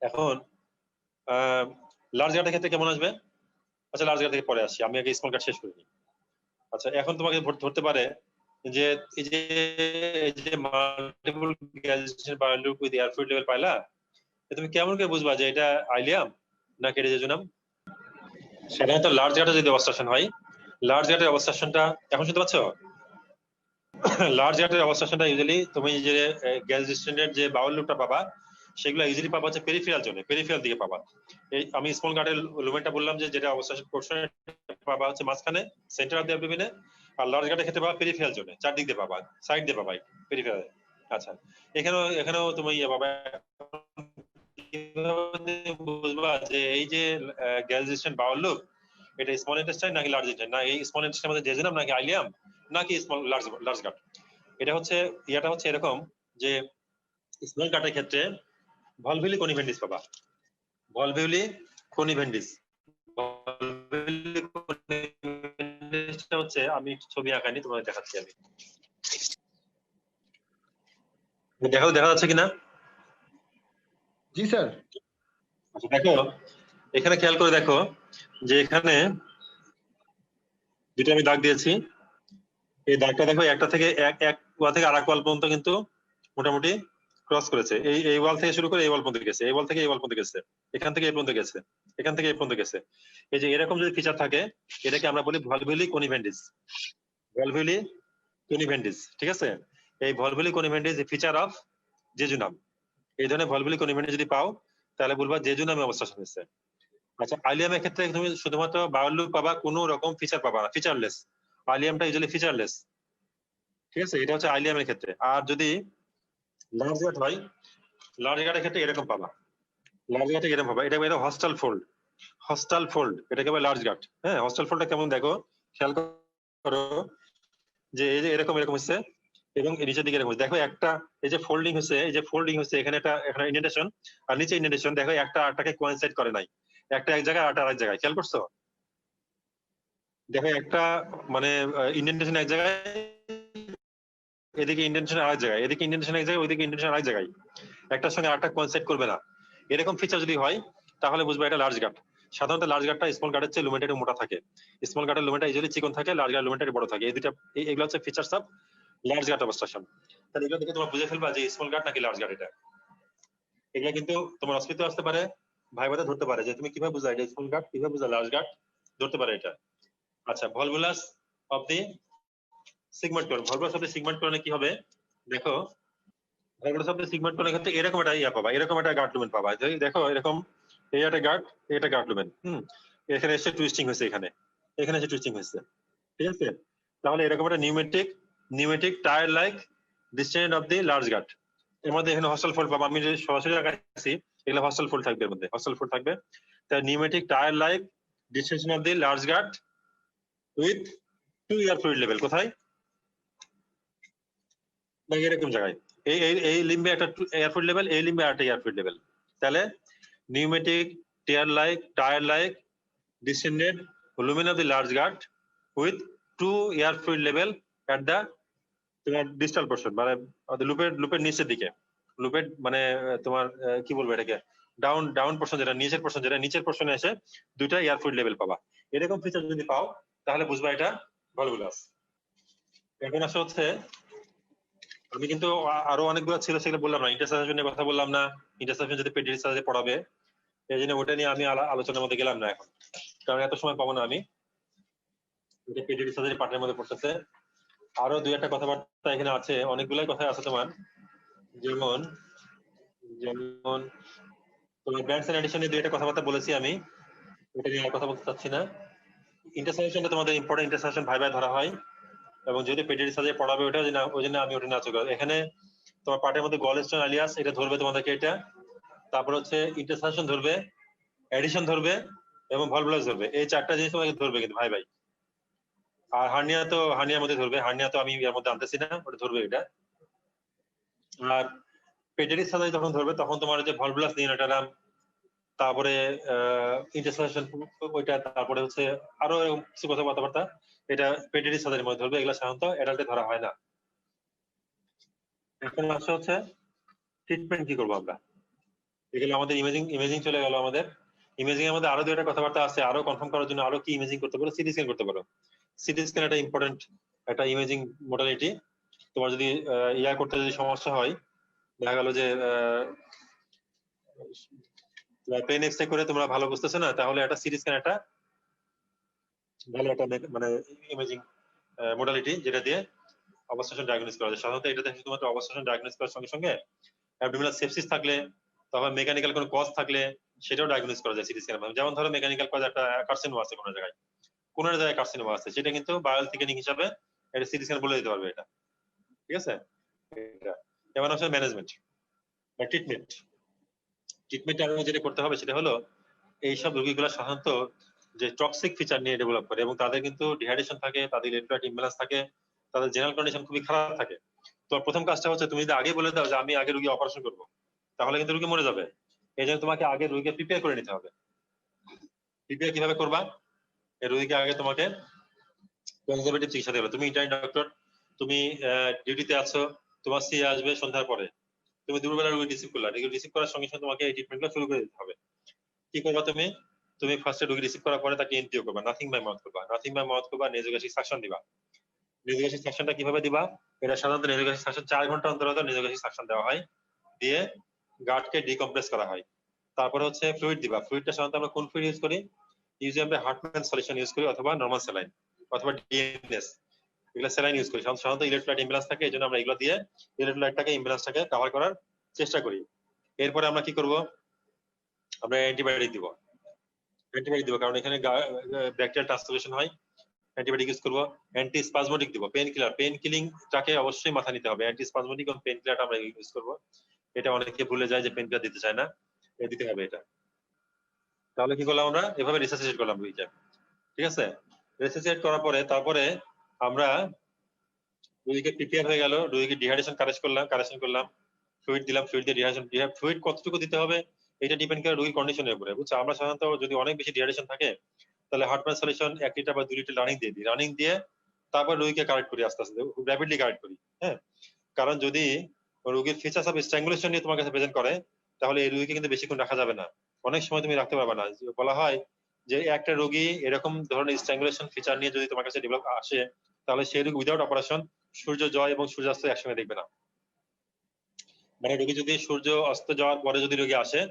এখন লার্জ গার্ডের ক্ষেত্রে কেমন আসবে? আচ্ছা লার্জ গার্ড থেকে পরে আসি, আমি আগে স্মল গার্ড শেষ করিনি। আচ্ছা এখন তোমাকে ধরতে পারে যে এই যে মাল্টিপল গ্যাসেশন bowel loop with air fluid level পাইলা, তুমি কেমন করে বুঝবা যে এটা আইলিয়াম নাকি এটা জেজুনাম? সাধারণত লার্জ গার্ডে যদি অবস্ট্রাকশন হয়, লার্জ গার্ডের অবস্ট্রাকশনটা এখন শুনতে পাচ্ছ? লার্জ গার্ডের অবস্ট্রাকশনটা ইউজুয়ালি তুমি যে গ্যাস ডিস্টেন্ডের যে বাউল লুপটা পাবা সেগুলো ইউজুয়ালি পাবা হচ্ছে পেরিফেরাল জোনে, পেরিফেরাল দিকে পাবা। এই আমি স্মল গার্ডের লুমেনটা বললাম যে যেটা অবস্ট্রাকশন পোরশন পাবা হচ্ছে মাঝখানে সেন্টার অফ দ্য অ্যাবডোমেনে, আর লার্জ গার্ডের ক্ষেত্রে পাবা পেরিফেরাল জোনে, চারদিক দিয়ে পাবা, সাইড দিয়ে পাবা পেরিফেরাল। আচ্ছা এখানেও তুমি ইয়ে পাবা। বুঝবা যে এই যে গ্যাস ডিস্টেন্ট বাউল লুপ এটা স্মল ইন্টেস্টাইন নাকি লার্জ ইন্টেস্টাইন, না এই স্মল ইন্টেস্টাইনের মধ্যে জেজুনাম নাকি আইলিয়াম নাকি স্মল লার্জ গার্ড। এটা হচ্ছে ইয়াটা হচ্ছে এরকম যে স্মল গার্ডের ক্ষেত্রে ভলভিলি কনিভেন্ডিস পাবা, ভলভিলি কনিভেন্ডিস। ভলভিলি কনিভেন্ডিসটা হচ্ছে আমি ছবি আঁকানি তোমাদের দেখাচ্ছি আমি, দেখা যাচ্ছে কিনা? জি স্যার। আচ্ছা দেখো এখানে খেয়াল করে দেখো যে এখানে যেটা আমি দাগ দিয়েছি এই দাগটা দেখো একটা থেকে এক ওয়াল থেকে আরেক ওয়াল পর্যন্ত কিন্তু মোটামুটি ক্রস করেছে। এই ওয়াল থেকে শুরু করে এই ওয়াল পর্যন্ত গেছে, এই ওয়াল থেকে এই ওয়াল পর্যন্ত গেছে, এখান থেকে এই পর্যন্ত গেছে, এখান থেকে এই পর্যন্ত গেছে। এই যে এরকম যদি ফিচার থাকে এটাকে আমরা বলি ভলভিলি কনিভেন্ডিস, ভলভিলি কনিভেন্ডিস। ঠিক আছে, এই ভলভিলি কনিভেন্ডিস ফিচার অফ জেজুনাম। এই ধরনের ভলভিলি কনিভেন্ডিস যদি পাও তাহলে বলবা জেজুনামে অবস্ট্রাকশন হয়েছে। আচ্ছা আইলিয়ামের ক্ষেত্রে তুমি শুধুমাত্র বাউল লুপ পাবা, কোনো রকম ফিচার পাবা না, ফিচারলেস। আইলিয়ামটা ইউজুয়ালি ফিচারলেস। ঠিক আছে, এটা হচ্ছে আইলিয়ামের ক্ষেত্রে। আর যদি লার্জ গার্ড হয়, লার্জ গার্ডের ক্ষেত্রে এরকম পাবা, লার্জ গার্ডে এরকম পাবা, এটা বলে হস্টাল ফোল্ড, হস্টাল ফোল্ড এটাকে বলে লার্জ গার্ড। হ্যাঁ হস্টাল ফোল্ডটা কেমন দেখো, খেয়াল করো যে এই যে এরকম এরকম হচ্ছে এবং নিচের দিকে এরকম দেখো একটা এই যে ফোল্ডিং হচ্ছে, এই যে ফোল্ডিং হচ্ছে এখানে একটা এখানে ইন্ডেন্টেশন আর নিচে ইন্ডেন্টেশন, দেখো একটা আরটাকে কোইনসাইড করে নাই, একটা এক জায়গায় আরটা আরেক জায়গায়। খেয়াল করছো? দেখো একটা মানে ইন্ডেন্টেশন এক জায়গায়, এদিকে ইন্ডেন্টেশন আরেক জায়গায়, এদিকে ইন্ডেন্টেশন এক জায়গায়, ওইদিকে ইন্ডেন্টেশন আরেক জায়গায়, একটার সঙ্গে আরেকটা কোইনসাইড করবে না। এরকম ফিচার যদি হয় তাহলে বুঝবে এটা লার্জ গার্ড। সাধারণত লার্জ গার্ডটা স্মল গার্ডের চেয়ে লুমেনটা একটু মোটা থাকে, স্মল গার্ডের লুমেনটা ইউজুয়ালি চিকন থাকে, লার্জ গার্ডের লুমেনটা একটু বড় থাকে। এই দুটো এগুলো হচ্ছে features of large gut obstruction. তাহলে এগুলো দেখে তোমরা বুঝে ফেলবা যে স্মল গার্ড নাকি লার্জ গার্ড। এটা এগুলো কিন্তু তোমার অস্তিত্ব আসতে পারে, ভাইবাতে ধরতে পারে যে তুমি কিভাবে বুঝা এটা স্মল গার্ড, কিভাবে বুঝা লার্জ গার্ড, ধরতে পারে এটা। আচ্ছা ভলভুলাস অফ দি সিগমেন্ট কোন, ভলভুলাস অফ দি সিগমেন্ট কোনে কি হবে দেখো, ভলভুলাস অফ দি সিগমেন্ট কোনের ক্ষেত্রে এরকম একটা ইয়া পাবা, এরকম একটা গার্ড লুমেন পাবা। দেখো এরকম এই একটা গার্ড, এটা গার্ড লুমেন, এখানে এসে টুইস্টিং হয়েছে, এখানে এখানে এসে টুইস্টিং হয়েছে। ঠিক আছে, তাহলে এরকম একটা pneumatic tyre like distended of the large gut. এর মধ্যে এখানে হস্টাল ফোল্ড পাবো, আমি যদি সরাসরি আঁকাচ্ছি এগুলো হস্টাল ফোল্ড থাকবে, এর মধ্যে হস্টাল ফোল্ড থাকবে। তাই pneumatic tyre like distension of the large gut with 2 air fluid level. কোথায়? না এরকম জায়গায়, এই লিম্বে একটা এয়ার ফ্লুইড লেভেল, এই লিম্বে একটা এয়ার ফ্লুইড লেভেল। তাহলে pneumatic tyre like distended lumen of the large gut with 2 air fluid level at the তোমার ডিস্টাল পোর্শন, মানে লুপের নিচের দিকে, লুপের মানে তোমার কি বলবো এটাকে ডাউন পোর্শন, যেটা নিচের পোর্শন, যেটা নিচের পোর্শনে এসে দুইটা এয়ার ফ্লুইড লেভেল পাবা। এরকম ফিচার যদি পাও তাহলে বুঝবা এটা ভলভুলাস। এখন আসলে হচ্ছে আমি কিন্তু আরো অনেকগুলো ছিল সেগুলো বললাম না, ইন্টারসেকশন নিয়ে কথা বললাম না, ইন্টারসেকশন যদি পেডি রিসার্চে পড়াবে এই জন্য ওটা নিয়ে আমি আলোচনার মধ্যে গেলাম না এখন, কারণ এত সময় পাবো না আমি, এটা পেডি রিসার্চের পার্টের মধ্যে পড়তেছে। আরো দুই একটা কথাবার্তা এখানে আছে, অনেকগুলাই কথা আছে তোমার, যেমন তোমার ব্র্যান্ডস এন্ড এডিশনে দুই একটা কথাবার্তা বলেছি আমি, এটা নিয়ে আর কথা বলতে চাচ্ছি না। ইন্টারসেকশনটা তোমাদের ইম্পর্টেন্ট, ইন্টারসেকশন ভাইবা ধরা হয় এবং যদি পেডি রিসার্চে পড়াবে ওটা ওই জন্য আমি ওটা না চোখ এখানে তোমার পার্টের মধ্যে গলস্টোন আলিয়াস এটা ধরবে তোমাদেরকে, এটা তারপর হচ্ছে ইন্টারসেকশন ধরবে, এডিশন ধরবে এবং ভলভুলাস ধরবে, এই চারটা জিনিস তোমাকে ধরবে কিন্তু ভাই আর হার্নিয়ার মধ্যে ধরবে, হার্নিয়া তো আমি এর মধ্যে আনতেছি না, ওটা ধরবে এটা। আর পেটেরিস সার্জারি যখন ধরবে তখন তোমার যে ভলভুলাস নিউনাটারাম, তারপরে ইন্টারসেকশন ওইটা, তারপরে হচ্ছে আরো কিছু কথাবার্তা, এটা পেটেরিস সার্জারির মধ্যে ধরবে, এগুলো সাধারণত অ্যাডাল্টে ধরা হয় না। এখন আসে হচ্ছে ট্রিটমেন্ট কি করবো আমরা। এগুলো আমাদের ইমেজিং চলে গেল। আমাদের ইমেজিং এর মধ্যে আরো দুইটা কথাবার্তা আছে, আরো কনফার্ম করার জন্য আরো কি ইমেজিং করতে পারো, সিটি স্ক্যান করতে পারো। সিটি স্ক্যান একটা ইম্পর্টেন্ট একটা ইমেজিং মডালিটি। তোমার যদি ইয়া করতে যদি সমস্যা হয়, দেখা গেল যে পেন এক্সরে করে তোমরা ভালো বুঝতেছো না, তাহলে একটা সিটি স্ক্যান একটা ভালো একটা মানে ইমেজিং মডালিটি, যেটা দিয়ে অবস্ট্রাকশন ডায়াগনোস করা যায়। সাধারণত এটাতে শুধুমাত্র অবস্ট্রাকশন ডায়াগনোস করার সঙ্গে সঙ্গে অ্যাবডোমিনাল সেপসিস থাকলে, তখন মেকানিক্যাল কোনো কজ থাকলে সেটাও ডায়াগনোস করা যায় সিটি স্ক্যানের মাধ্যমে। যেমন ধরো মেকানিক্যাল কজ একটা কার্সিনোমা আছে কোনো জায়গায় কার্সিনোমা আছে, সেটা কিন্তু বায়োল থিকেনিং হিসাবে এটা সিটি স্ক্যান বলে দিতে পারবে এটা। ঠিক আছে, এবার হচ্ছে ম্যানেজমেন্ট বা ট্রিটমেন্ট আরো যেটা করতে হবে সেটা হলো এইসব রোগীগুলো সাধারণত যে টক্সিক ফিচার নিয়ে ডেভেলপ করে, এবং তাদের কিন্তু ডিহাইড্রেশন থাকে, তাদের ইলেকট্রোলাইট ইমব্যালেন্স থাকে, তাদের জেনারেল কন্ডিশন খুবই খারাপ থাকে। তো প্রথম কাজটা হচ্ছে তুমি যদি আগে বলে দাও যে আমি আগে রোগী অপারেশন করবো, তাহলে কিন্তু রোগী মরে যাবে। এই জন্য তোমাকে আগে রোগীকে প্রিপেয়ার করে নিতে হবে। প্রিপেয়ার কিভাবে করবা? এই রোগীকে আগে তোমাকে কনজারভেটিভ চিকিৎসা দিতে হবে। তুমি ইন্টার্ন ডক্টর, তুমি ডিউটিতে আছো, তোমার সি আসবে সন্ধ্যার পরে, তুমি দুপুরবেলা রোগী রিসিভ করলা, রিসিভ করার সঙ্গে সঙ্গে তোমাকে এই ট্রিটমেন্টগুলো শুরু করে দিতে হবে। কি করবা তুমি ফার্স্টে রোগী রিসিভ করার পরে তাকে এনটিও করবা, নাথিং বাই মাউথ করবা, নেজোগ্যাস্ট্রিক সাকশন দিবা। নেজোগ্যাস্ট্রিক সাকশনটা কিভাবে দিবা? এটা সাধারণত নেজোগ্যাস্ট্রিক সাকশন 4 ঘন্টা অন্তর নেজোগ্যাস্ট্রিক সাকশন দেওয়া হয়, দিয়ে গাটকে ডিকম্প্রেস করা হয়। তারপরে হচ্ছে ফ্লুইড দিবা। ফ্লুইডটা সাধারণত আমরা কোন ফ্লুইড ইউজ করি? ইউজুয়ালি আমরা হার্টম্যান সলিউশন ইউজ করি, অথবা নরমাল স্যালাইন, অথবা ডিএনএস, এগুলো স্যালাইন ইউজ করি। সাধারণত ইলেকট্রোলাইট ইমব্যালেন্স থাকে, এই জন্য আমরা এগুলো দিয়ে ইলেকট্রোলাইটটাকে ইমব্যালেন্সটাকে কভার করার চেষ্টা করি। এরপরে আমরা কি করব? আমরা অ্যান্টিবায়োটিক দিব, কারণ এখানে ব্যাকটেরিয়াল ট্রান্সলোকেশন হয়। অ্যান্টিবায়োটিক ইউজ করবো, অ্যান্টি স্পাজমোটিক দিব, পেন কিলিংটাকে অবশ্যই মাথা নিতে হবে। অ্যান্টি স্পাজমোটিক এবং পেন কিলারটা আমরা ইউজ করবো। এটা অনেকে ভুলে যায় যে পেন কিলার দিতে চায় না, দিতে হবে এটা। তাহলে কি করলাম? আমরা এভাবে রিসাসিটেট করলাম রোগীকে। ঠিক আছে, রিসাসিটেট করার পরে তারপরে আমরা রোগীকে প্রিপেয়ার হয়ে গেল, রোগীকে ডিহাইড্রেশন কারেকশন করলাম, ফ্লুইড দিলাম, ফ্লুইড দিয়ে ডিহাইড্রেশন, ফ্লুইড কতটুকু দিতে হবে এটা ডিপেন্ড করে রোগীর কন্ডিশনের উপরে, বুঝছো? আমরা সাধারণত যদি অনেক বেশি ডিহাইড্রেশন থাকে, তাহলে হার্টম্যান সলিউশন 1 লিটার বা 2 লিটার রানিং দিয়ে তারপর রোগীকে কারেক্ট করি, আস্তে আস্তে র্যাপিডলি কারেক্ট করি। হ্যাঁ, কারণ যদি রোগীর ফিচার্স অফ স্ট্র্যাঙ্গুলেশন নিয়ে তোমার কাছে প্রেজেন্ট করে, তাহলে এই রোগীকে কিন্তু বেশিক্ষণ রাখা যাবে না, অনেক সময় তুমি রাখতে পারবে না। বলা হয় যে একটা রোগী এরকম ধরনের স্ট্র্যাঙ্গুলেশন ফিচার নিয়ে যদি তোমার কাছে ডেভেলপ আসে, তাহলে সেই রোগী উইদাউট অপারেশন সূর্য জয় এবং সূর্যাস্ত একসঙ্গে দেখবে না। মানে রোগী যদি সূর্য অস্ত যাওয়ার পরে যদি রোগী আসে,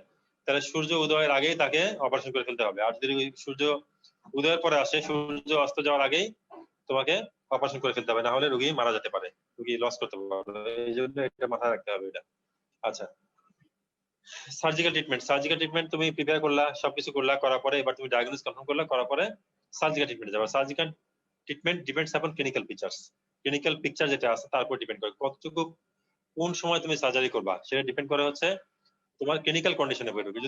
তাহলে সূর্য উদয়ের আগেই তাকে অপারেশন করে ফেলতে হবে। আর যদি সূর্য উদয়ের পরে আসে, সূর্য অস্ত যাওয়ার আগেই তোমাকে অপারেশন করে ফেলতে হবে, না হলে রোগী মারা যেতে পারে, রোগী লস করতে পারে। এই জন্য এটা মাথায় রাখতে হবে এটা। আচ্ছা, সার্জিক্যাল ট্রিটমেন্ট তুমি প্রিপেয়ার করলা, সবকিছু করলা, করার পরে এবার তুমি ডায়াগনোস কনফার্ম করলা, করার পরে সার্জিক্যাল ট্রিটমেন্টে যাবে। Surgical treatment depends upon clinical picture যেটা আছে তার উপর ডিপেন্ড করে কতটুকু কোন সময় তুমি সার্জারি করবা, সেটা ডিপেন্ড করে হচ্ছে তোমার ক্লিনিক্যাল কন্ডিশনে পড়বে।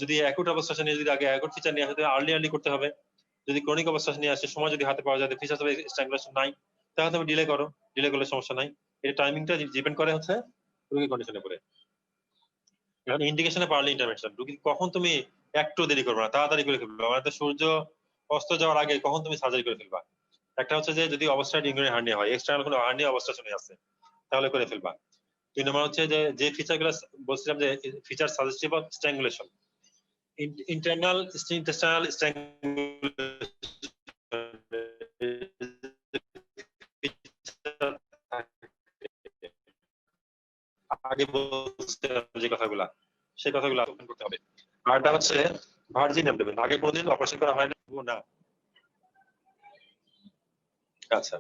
যদি অ্যাকুট অবস্থা নিয়ে যদি আগে অ্যাকুট ফিচার নিয়ে আসে, আর্লি করতে হবে। যদি ক্রনিক অবস্থা নিয়ে আসে, সময় যদি হাতে পাওয়া যায়, ফিচার হবে স্ট্রাংগুলেশন নাই, তাহলে তুমি ডিলে করলে সমস্যা নাই। এই টাইমিংটা ডিপেন্ড করে হচ্ছে রোগীর কন্ডিশনে পড়ে। এখন ইন্ডিকেশনে পারলে ইন্টারভেনশন, রোগী কখন তুমি একটু দেরি করবে না, তাড়াতাড়ি করে ফেলবা। মানে সূর্য অস্ত যাওয়ার আগে কখন তুমি সার্জারি করে ফেলবা। একটা হচ্ছে যে যদি অবস্ট্রাকটিভ ইউরিনারি হার্নিয়া হয়, এক্সটার্নাল কোনো হার্নিয়া অবস্থা চলে আসছে, তাহলে করে ফেলবা। 2 নম্বর হচ্ছে যে ফিচার গুলো বলছিলাম, যে feature suggestive of strangulation, internal intestinal আগে বলছিলাম যে কথাগুলা, সেই কথাগুলো করতে হবে। আরটা হচ্ছে ভার্জিন অ্যাবডোমেন, আগে কোনোদিন অপারেশন করা হয় না। আচ্ছা,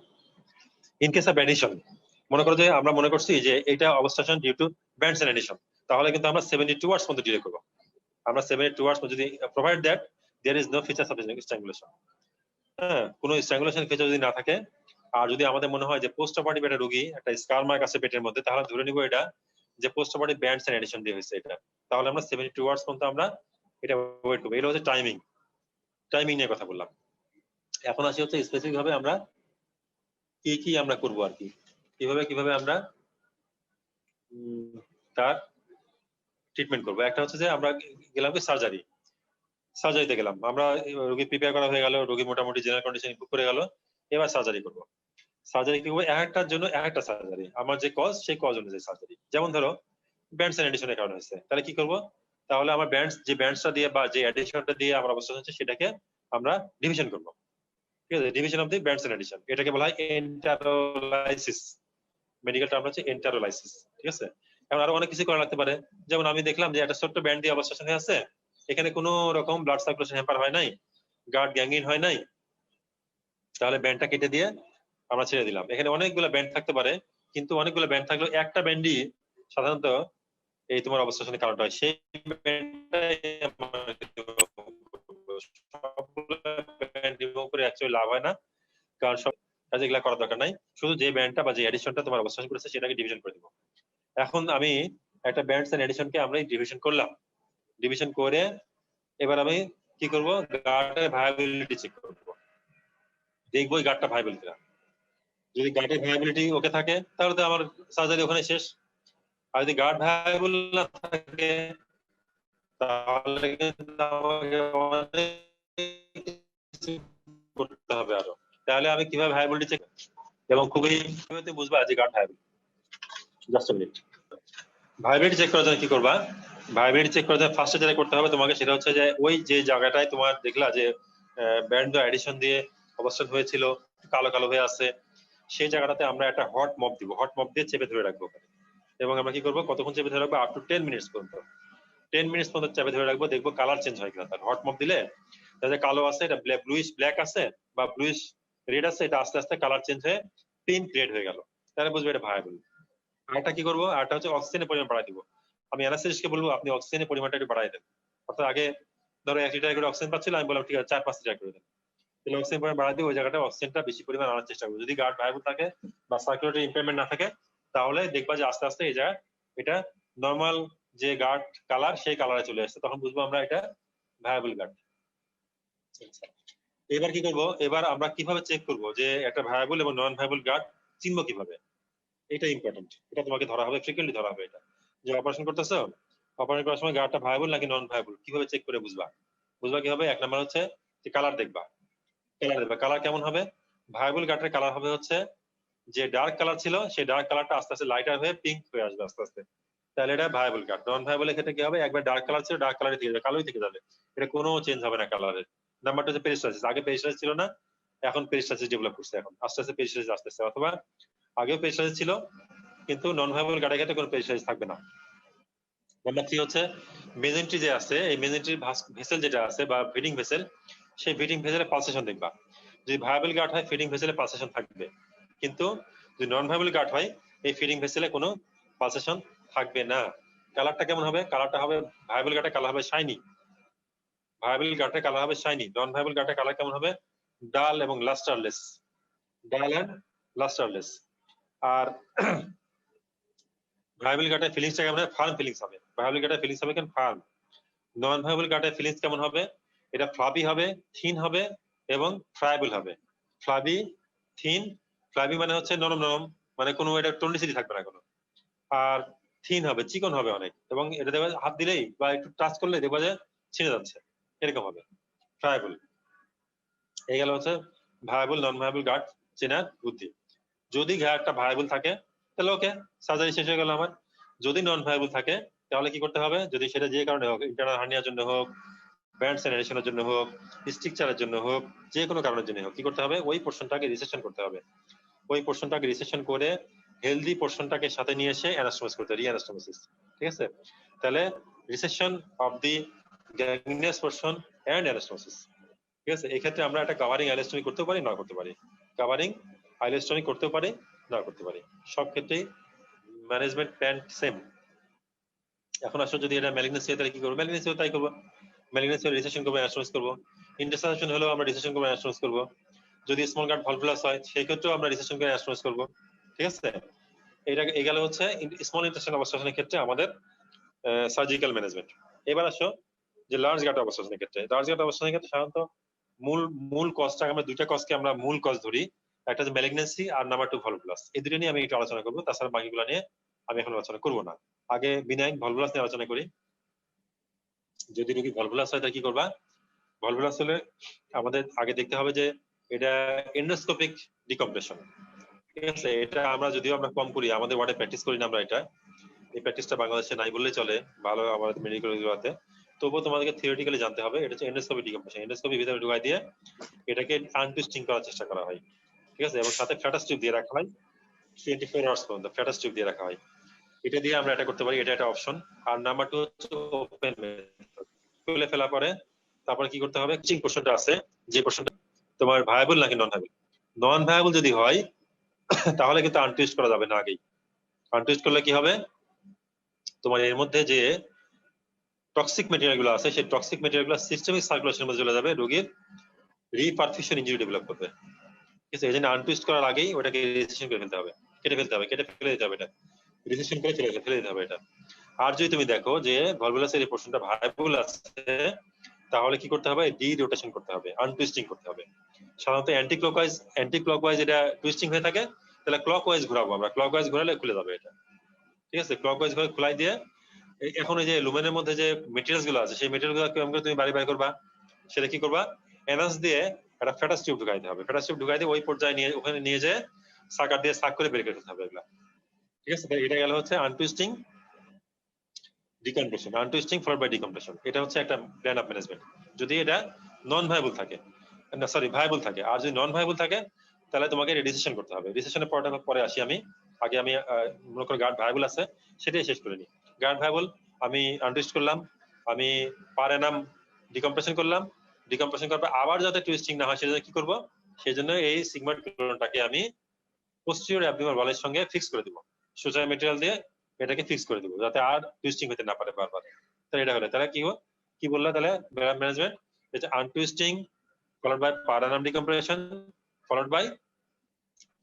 ইন কেস অফ অ্যাডিশন, মনে করো যে আমরা মনে করছি যে এটা obstruction due to bands and adhesion, তাহলে কিন্তু আমরা 72 আওয়ার্স পর্যন্ত ডিলে করব। আমরা 72 আওয়ার্স যদি provide that there is no feature of strangulation, হ্যাঁ, কোনো স্ট্র্যাঙ্গুলেশন ফিচার যদি না থাকে, আর যদি আমাদের মনে হয় যে পোস্ট অপারেটিভ একটা রোগী একটা স্কার মার্ক আছে পেটের মধ্যে, তাহলে ধরে নিব এটা যে post operative bands and adhesion দিয়ে হয়েছে এটা, তাহলে আমরা 72 আওয়ার্স পর্যন্ত আমরা এটা ওয়েট করব। এটা হচ্ছে টাইমিং নিয়ে কথা বললাম। এখন আসি হচ্ছে স্পেসিফিক ভাবে আমরা কি আমরা করব আর কি, কিভাবে আমরা তার ট্রিটমেন্ট করব। একটা হচ্ছে যে আমরা গেলাম কি সার্জারিতে গেলাম, আমরা রোগী প্রিপেয়ার করা হয়ে গেল, রোগী মোটামুটি জেনারেল কন্ডিশন ইমপ্রুভ করে গেল, এবার সার্জারি করব। সার্জারি কি করবো, একটার জন্য একটা সার্জারি, আমার যে কজ সেই কজ অনুযায়ী সার্জারি। যেমন ধরো ব্যান্ডস এন্ড এডিশনের কারণে হয়েছে, তাহলে কি করব, তাহলে আমার ব্যান্ডসটা দিয়ে বা যে এডিশনটা দিয়ে আমার অবস্থা হচ্ছে সেটাকে আমরা ডিভিশন করব। ঠিক আছে, division of the bands and adhesion, এটাকে বলা হয় এন্টারোলাইসিস, মেডিকেল টার্ম হচ্ছে এন্টারোলাইসিস। ঠিক আছে, এখন আরো অনেক কিছু করা লাগতে পারে। যেমন আমি দেখলাম যে একটা ছোট্ট ব্যান্ড দিয়ে অবস্ট্রাকশন হয়ে আছে, এখানে কোনো রকম ব্লাড সার্কুলেশন হ্যাম্পার হয় নাই, গার্ড গ্যাংগ্রিন হয় নাই, তাহলে ব্যান্ডটা কেটে দিয়ে আমরা ছেড়ে দিলাম। এখানে অনেকগুলো ব্যান্ড থাকতে পারে, কিন্তু অনেকগুলো ব্যান্ড থাকলেও একটা ব্যান্ডই সাধারণত এই তোমার অবস্ট্রাকশনের কারণটা হয়, সেই ব্যান্ডটাই রিমুভ করে অ্যাকচুয়ালি লাভ হয় না, কারণ সব কাজে এগুলা করার দরকার নাই, শুধু যে ব্যান্ডটা বা যে এডিশনটা তোমার অবস্ট্রাকশন করেছে সেটাকে ডিভিশন করে দিব। এখন আমি একটা ব্যান্ডস এন্ড এডিশনকে আমরা ডিভিশন করলাম, ডিভিশন করে এবার আমি কি করব, গার্ডের ভায়াবিলিটি চেক করব, দেখবো এই গার্ডটা ভায়াবল কিনা। যদি গার্ডের ভায়াবিলিটি ওকে থাকে তাহলে তো আমার সার্জারি ওখানে শেষ, আর যদি গার্ড ভায়াবল না থাকে তাহলে কিন্তু আমাকে অনেক কিছু করতে হবে আরো। তাহলে আমি কিভাবে ভায়াবিলিটি চেক এবং খুবই বুঝবা যে gut viable. Just minute, viability check করার জন্য কি করবা, ভায়াবিলিটি চেক করার জন্য ফার্স্টে যেটা করতে হবে তোমাকে সেটা হচ্ছে যে ওই যে জায়গাটায় তোমার দেখলা যে ব্যান্ড বা এডিশন দিয়ে অবস্থান হয়েছিল কালো কালো হয়ে আছে, সেই জায়গাটাতে আমরা একটা হট মপ দিব, হট মপ দিয়ে চেপে ধরে রাখবো এবং আমরা কি করবো, কতক্ষণ চেপে ধরে রাখবো, আপ টু 10 মিনিটস পর্যন্ত, 10 মিনিটস পর্যন্ত চেপে ধরে রাখবো, দেখবো কালার চেঞ্জ হয় কিনা। তার হট মপ দিলে তাহলে কালো আছে, এটা ব্লুইশ ব্ল্যাক আছে বা ব্লুইশ রেড আছে, এটা আস্তে আস্তে কালার চেঞ্জ হয়ে পিঙ্ক রেড হয়ে গেল, তাহলে বুঝবে এটা ভায়াবল। আরেকটা কি করবো, আরেকটা হচ্ছে অক্সিজেনের পরিমাণ বাড়াই দিব। আমি অ্যানাস্থেটিস্টকে বলবো আপনি অক্সিজেনের পরিমাণটা একটু বাড়াই দেন, অর্থাৎ আগে ধরো 1 লিটার করে অক্সিজেন পাচ্ছিল, আমি বললাম ঠিক আছে 4-5 লিটার করে দেন, তাহলে অক্সিজেন পরিমাণ বাড়াই দিয়ে ওই জায়গাটা অক্সিজেনটা বেশি পরিমাণ আনার চেষ্টা করবো। যদি গার্ড ভায়াবল থাকে বা সার্কুলেটরি ইমপ্যাক্টমেন্ট না থাকে তাহলে দেখবা যে আস্তে আস্তে এই জায়গায় এটা নর্মাল যে গার্ড কালার সেই কালারে চলে আসছে, তখন বুঝবো আমরা এটা ভায়াবল গার্ড। এবার কি করব, এবার আমরা কিভাবে চেক করব যে একটা ভায়াবল এবং নন ভায়াবল গার্ড চিনবো কিভাবে, এটা ইম্পর্টেন্ট, এটা তোমাকে ধরা হবে, ফ্রিকোয়েন্টলি ধরা হবে। এটা যে অপারেশন করতেছো, অপারেশন করার সময় গার্ডটা ভায়াবল নাকি নন ভায়াবল কিভাবে চেক করে বুঝবা, কিভাবে, এক নাম্বার হচ্ছে যে কালার দেখবা, কালার কেমন হবে, ভায়াবল গার্ডের কালার হবে হচ্ছে যে ডার্ক কালার ছিল সেই ডার্ক কালারটা আস্তে আস্তে লাইটার হয়ে পিঙ্ক হয়ে আসবে আস্তে আস্তে, তাহলে এটা ভায়াবল গার্ড। নন ভায়াবলের ক্ষেত্রে কি হবে, একবার ডার্ক কালার ছিল ডার্ক কালারে থেকে যাবে, কালোই থেকে যাবে, এটা কোনো চেঞ্জ হবে না কালারের। নাম্বারটা হচ্ছে পেরিস্টালসিস, আগে পেরিস্টালসিস ছিল না, এখন পেরিস্টালসিস ডেভেলপ করছে, এখন আস্তে আস্তে পেরিস্টালসিস আসতেছে, অথবা আগেও পেরিস্টালসিস ছিল কিন্তু নন ভায়াবল গার্ডের ক্ষেত্রে কোনো পেরিস্টালসিস থাকবে না। নাম্বার 3 হচ্ছে মেজেন্ট্রি যে আছে, এই মেজেন্ট্রির ভেসেল যেটা আছে বা ফিডিং ভেসেল, সেই ফিডিং ভেসেলের পালসেশন দেখবা, যদি ভায়াবল গার্ড হয় ফিডিং ভেসেলে পালসেশন থাকবে, কিন্তু যদি নন ভায়াবল গার্ড হয় এই ফিডিং ভেসেলে কোনো পালসেশন থাকবে না। কালারটা কেমন হবে, কালারটা হবে ভায়াবল গার্ডের কালার হবে শাইনি, ভায়াবল গার্ডের কালার হবে শাইনি, নন ভায়াবল গার্ডের কালার কেমন হবে, ডাল এবং লাস্টারলেস, ডাল এন্ড লাস্টারলেস। আর ভায়াবল গার্ডের ফিলিংসটা কেমন হবে, ফার্ম ফিলিংস হবে, ভায়াবল গার্ডের ফিলিংস হবে কেন ফার্ম। নন ভায়াবল গার্ডের ফিলিংস কেমন হবে, এটা ফ্লাবি হবে, থিন হবে এবং ফ্রাইবল হবে। ফ্লাবি, থিন, ফ্লাবি মানে হচ্ছে নরম নরম, মানে কোনো এটা টনিসিটি থাকবে না কোনো, আর থিন হবে, চিকন হবে অনেক, এবং এটা দেখবে হাত দিলেই বা একটু টাচ করলে দেখবা যে ছিঁড়ে যাচ্ছে, এরকম হবে ফ্রাইবল। এই গেল হচ্ছে ভায়াবল নন ভায়াবল গার্ড চেনার বুদ্ধি। যদি গার্ডটা ভায়াবল থাকে তাহলে ওকে, সার্জারি শেষ হয়ে গেল আমার। যদি নন ভায়াবল থাকে তাহলে কি করতে হবে, যদি সেটা যে কারণে হোক, ইন্টারনাল হার্নিয়ার জন্য হোক, ব্যান্ড সেনারেশনের জন্য হোক, স্ট্রাকচারের জন্য হোক, যে কোনো কারণের জন্য হোক, কি করতে হবে, ওই পোর্শনটাকে রিসেকশন করতে হবে, ওই পোর্শনটাকে রিসেকশন করে হেলদি পোর্শনটাকে সাথে নিয়ে এসে অ্যানাস্টোমোস করতে হবে, রিঅ্যানাস্টোমোসিস। ঠিক আছে, তাহলে resection of the gangrenous portion and anastomosis. ঠিক আছে, এই ক্ষেত্রে আমরা একটা কাভারিং আইলেস্টমি করতে পারি, না করতে পারি, কাভারিং আইলেস্টমি করতে পারি, না করতে পারি, সব ক্ষেত্রেই ম্যানেজমেন্ট প্ল্যান সেম। এখন আসলে যদি এটা ম্যালিগনেন্সি হয় তাহলে কি করবো, ম্যালিগনেন্সি তাই করবো, ম্যালিগনেন্সি রিসেকশন করবো, অ্যানাস্টোমোসিস করবো, ইন্টারসালেশন হলেও আমরা রিসেকশন করবো, অ্যানাস্টোমোসিস করবো, যদি স্মল গার্ড ভলভুলাস হয় সেই ক্ষেত্রেও আমরা রিসেকশন করে অ্যানাস্টোমোসিস করবো। ঠিক আছে, এটা এগুলো হচ্ছে স্মল ইন্টারস্টেশনাল অবস্ট্রাকশনের ক্ষেত্রে আমাদের সার্জিক্যাল ম্যানেজমেন্ট। এবার আসো যে লার্জ গার্ড অবস্ট্রাকশনের ক্ষেত্রে, লার্জ গার্ড অবস্ট্রাকশনের ক্ষেত্রে সাধারণত মূল মূল কজটাকে আমরা দুইটা কজকে আমরা মূল কজ ধরি, একটা হচ্ছে ম্যালিগন্যান্সি আর নাম্বার 2 ভলভুলাস। এই দুটো নিয়ে আমি একটু আলোচনা করবো, তাছাড়া বাকিগুলো নিয়ে আমি এখন আলোচনা করবো না। আগে বিনাইন ভলভুলাস নিয়ে আলোচনা করি। যদি রোগী ভলভুলাস হয় তাহলে কি করবা? ভলভুলাস হলে আমাদের আগে দেখতে হবে যে এটা এন্ডোস্কোপিক ডিকম্প্রেশন, ঠিক আছে? এটা আমরা যদিও আমরা কম করি, আমাদের ওয়ার্ডে প্র্যাকটিস করি না আমরা এটা, এই প্র্যাকটিসটা বাংলাদেশে নাই বললেই চলে ভালো আমাদের মেডিকেল গুলোতে। তবুও তোমাদেরকে থিওরিটিক্যালি জানতে হবে এটা হচ্ছে এন্ডোস্কোপিক ডিকম্প্রেশন। এন্ডোস্কোপি ভিতরে ঢুকাই দিয়ে এটাকে আনটুইস্টিং করার চেষ্টা করা হয়, ঠিক আছে? এবং সাথে ফ্যাটাস টিউব দিয়ে রাখা হয় 24 আওয়ার্স পর্যন্ত, ফ্যাটাস টিউব দিয়ে রাখা হয়। এটা দিয়ে আমরা এটা করতে পারি, এটা একটা অপশন। আর নাম্বার 2 হচ্ছে ওপেন মেথড। খুলে ফেলা পরে তারপরে কি করতে হবে, চিং পোর্শনটা আছে, যে পোর্শনটা তোমার ভায়াবল নাকি নন ভায়াবল। নন ভায়াবল যদি হয় তাহলে কিন্তু আনটুইস্ট করা যাবে না আগেই। আনটুইস্ট করলে কি হবে, তোমার এর মধ্যে যে টক্সিক মেটেরিয়াল গুলো আছে সেই টক্সিক মেটেরিয়াল গুলো সিস্টেমিক সার্কুলেশনের মধ্যে চলে যাবে, রোগীর রিপারফিউশন ইনজুরি ডেভেলপ করবে, ঠিক আছে? এই জন্য আনটুইস্ট করার আগেই ওটাকে রিসেকশন করে ফেলতে হবে, কেটে ফেলতে হবে, কেটে ফেলে দিতে হবে, এটা রিসেকশন করে ফেলে দিতে হবে এটা। আর যদি তুমি দেখো যে ভলভুলাসের এই পোর্শনটা ভায়াবল আছে তাহলে কি করতে হবে, ডি রোটেশন করতে হবে, আনটুইস্টিং করতে হবে। সাধারণত অ্যান্টি ক্লকওয়াইজ এটা টুইস্টিং হয়ে থাকে, তাহলে ক্লকওয়াইজ ঘোরাবো আমরা, ক্লকওয়াইজ ঘোরালে খুলে যাবে এটা, ঠিক আছে? ক্লকওয়াইজ ঘুরে খোলাই দিয়ে এখন এই যে লুমেনের মধ্যে যে মেটেরিয়ালস গুলো আছে সেই মেটেরিয়াল গুলো কেমন করে তুমি বাড়ি বাড়ি করবা, সেটা কি করবা, এনাস দিয়ে একটা ফ্যাটাস টিউব ঢুকাইতে হবে, ফ্যাটাস টিউব ঢুকাই দিয়ে ওই পর্যায়ে নিয়ে ওখানে নিয়ে যেয়ে সাকার দিয়ে সাক করে বের করে ফেলতে হবে এগুলা, ঠিক আছে? এটা গেল হচ্ছে আনটুইস্টিং ডিকম্প্রেশন, আনটুইস্টিং ফলোড বাই ডিকম্প্রেশন। এটা হচ্ছে একটা প্ল্যান অফ ম্যানেজমেন্ট যদি এটা নন ভায়াবল থাকে, না সরি ভায়াবল থাকে। আর যদি নন ভায়াবল থাকে তাহলে তোমাকে রিসেকশন করতে হবে। রিসেকশনের পরে আসি আমি, আগে আমি মনে করো গার্ড ভায়াবল আছে সেটাই শেষ করে নিই। গার্ড ভায়াবল আমি আনটুইস্ট করলাম, আমি পার এনাম ডিকম্প্রেশন করলাম, ডিকম্প্রেশন করার পর আবার যাতে টুইস্টিং না হয় সেজন্য কি করব, সেজন্য এই সিগমার ক্লোরনটাকে আমি পোস্টিরিয়র অ্যাবডোমিনাল ওয়ালের সঙ্গে ফিক্স করে দেব, সোজা মেটেরিয়াল দিয়ে এটাকে ফিক্স করে দেব যাতে আর টুইস্টিং হতে না পারে বারবার। তাহলে এটা হলো, তাহলে কি বললা, তাহলে ম্যানেজমেন্ট এটা আনটুইস্টিং followed by paranum decompression followed by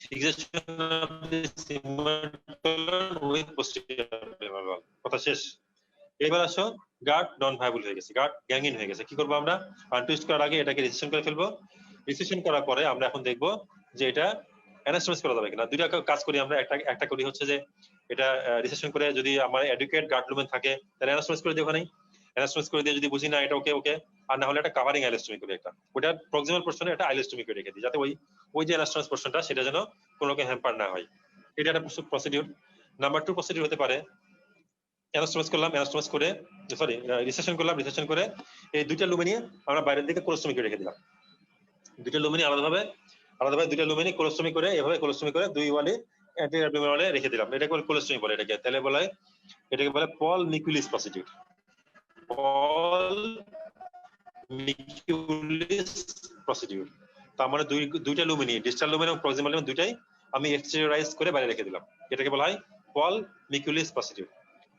fixation of the sigmoid with posterior abdominal wall। কথা শেষ। এবার আসো গার্ড নন ভায়াবল হয়ে গেছে, গার্ড গ্যাংইন হয়ে গেছে, কি করবো আমরা, আনটুইস্ট করার আগে এটাকে রিসেকশন করে ফেলবো। রিসেকশন করার পরে আমরা এখন দেখবো যে এটা অ্যানাস্টোমোস করা যাবে কিনা। দুইটা কাজ করি আমরা, একটা করি হচ্ছে যে এটা রিসেকশন করে যদি আমার অ্যাডুকেট গার্ড লুমেন থাকে তাহলে অ্যানাস্টোমোস করে দিই, ওখানে অ্যানাস্টোমোস করে দিয়ে যদি বুঝি না এটা ওকে, আর না হলে একটা কাভারিং আইলেস্টমি করি, একটা ওটা প্রক্সিমাল পোরশনে একটা আইলেস্টমি করে রেখে দিই যাতে ওই যে অ্যানাস্টোমোস পোরশনটা সেটা যেন কোনো রকম হ্যাম্পার না হয়। এটা একটা প্রসিডিউর। নাম্বার 2 প্রসিডিউর হতে পারে অ্যানাস্টোমোস করলাম, অ্যানাস্টোমোস করে সরি রিসেকশন করলাম, রিসেকশন করে এই দুইটা লুমেনি আমরা বাইরের দিকে কোলোস্টমি করে রেখে দিলাম। দুইটা লুমেনি আলাদাভাবে দুইটা লুমেনি কোলোস্টমি করে এভাবে কোলোস্টমি করে দুই ওয়ালে অ্যান্টেরিয়র অ্যাবডোমিনাল ওয়ালে রেখে দিলাম। এটাকে বলে কোলোস্টমি বলে এটাকে। তাহলে এটাকে বলে পল মিকুলিস প্রসিডিউর। পল মিকুলিস প্রসিডিউর তার মানে দুইটা লুমিনি, ডিস্টাল লুমিনি এবং প্রক্সিমাল লুমিনি দুইটাই আমি এক্সটেরিয়রাইজ করে বাইরে রেখে দিলাম। এটাকে বলা হয় পল মিকুলিস প্রসিডিউর।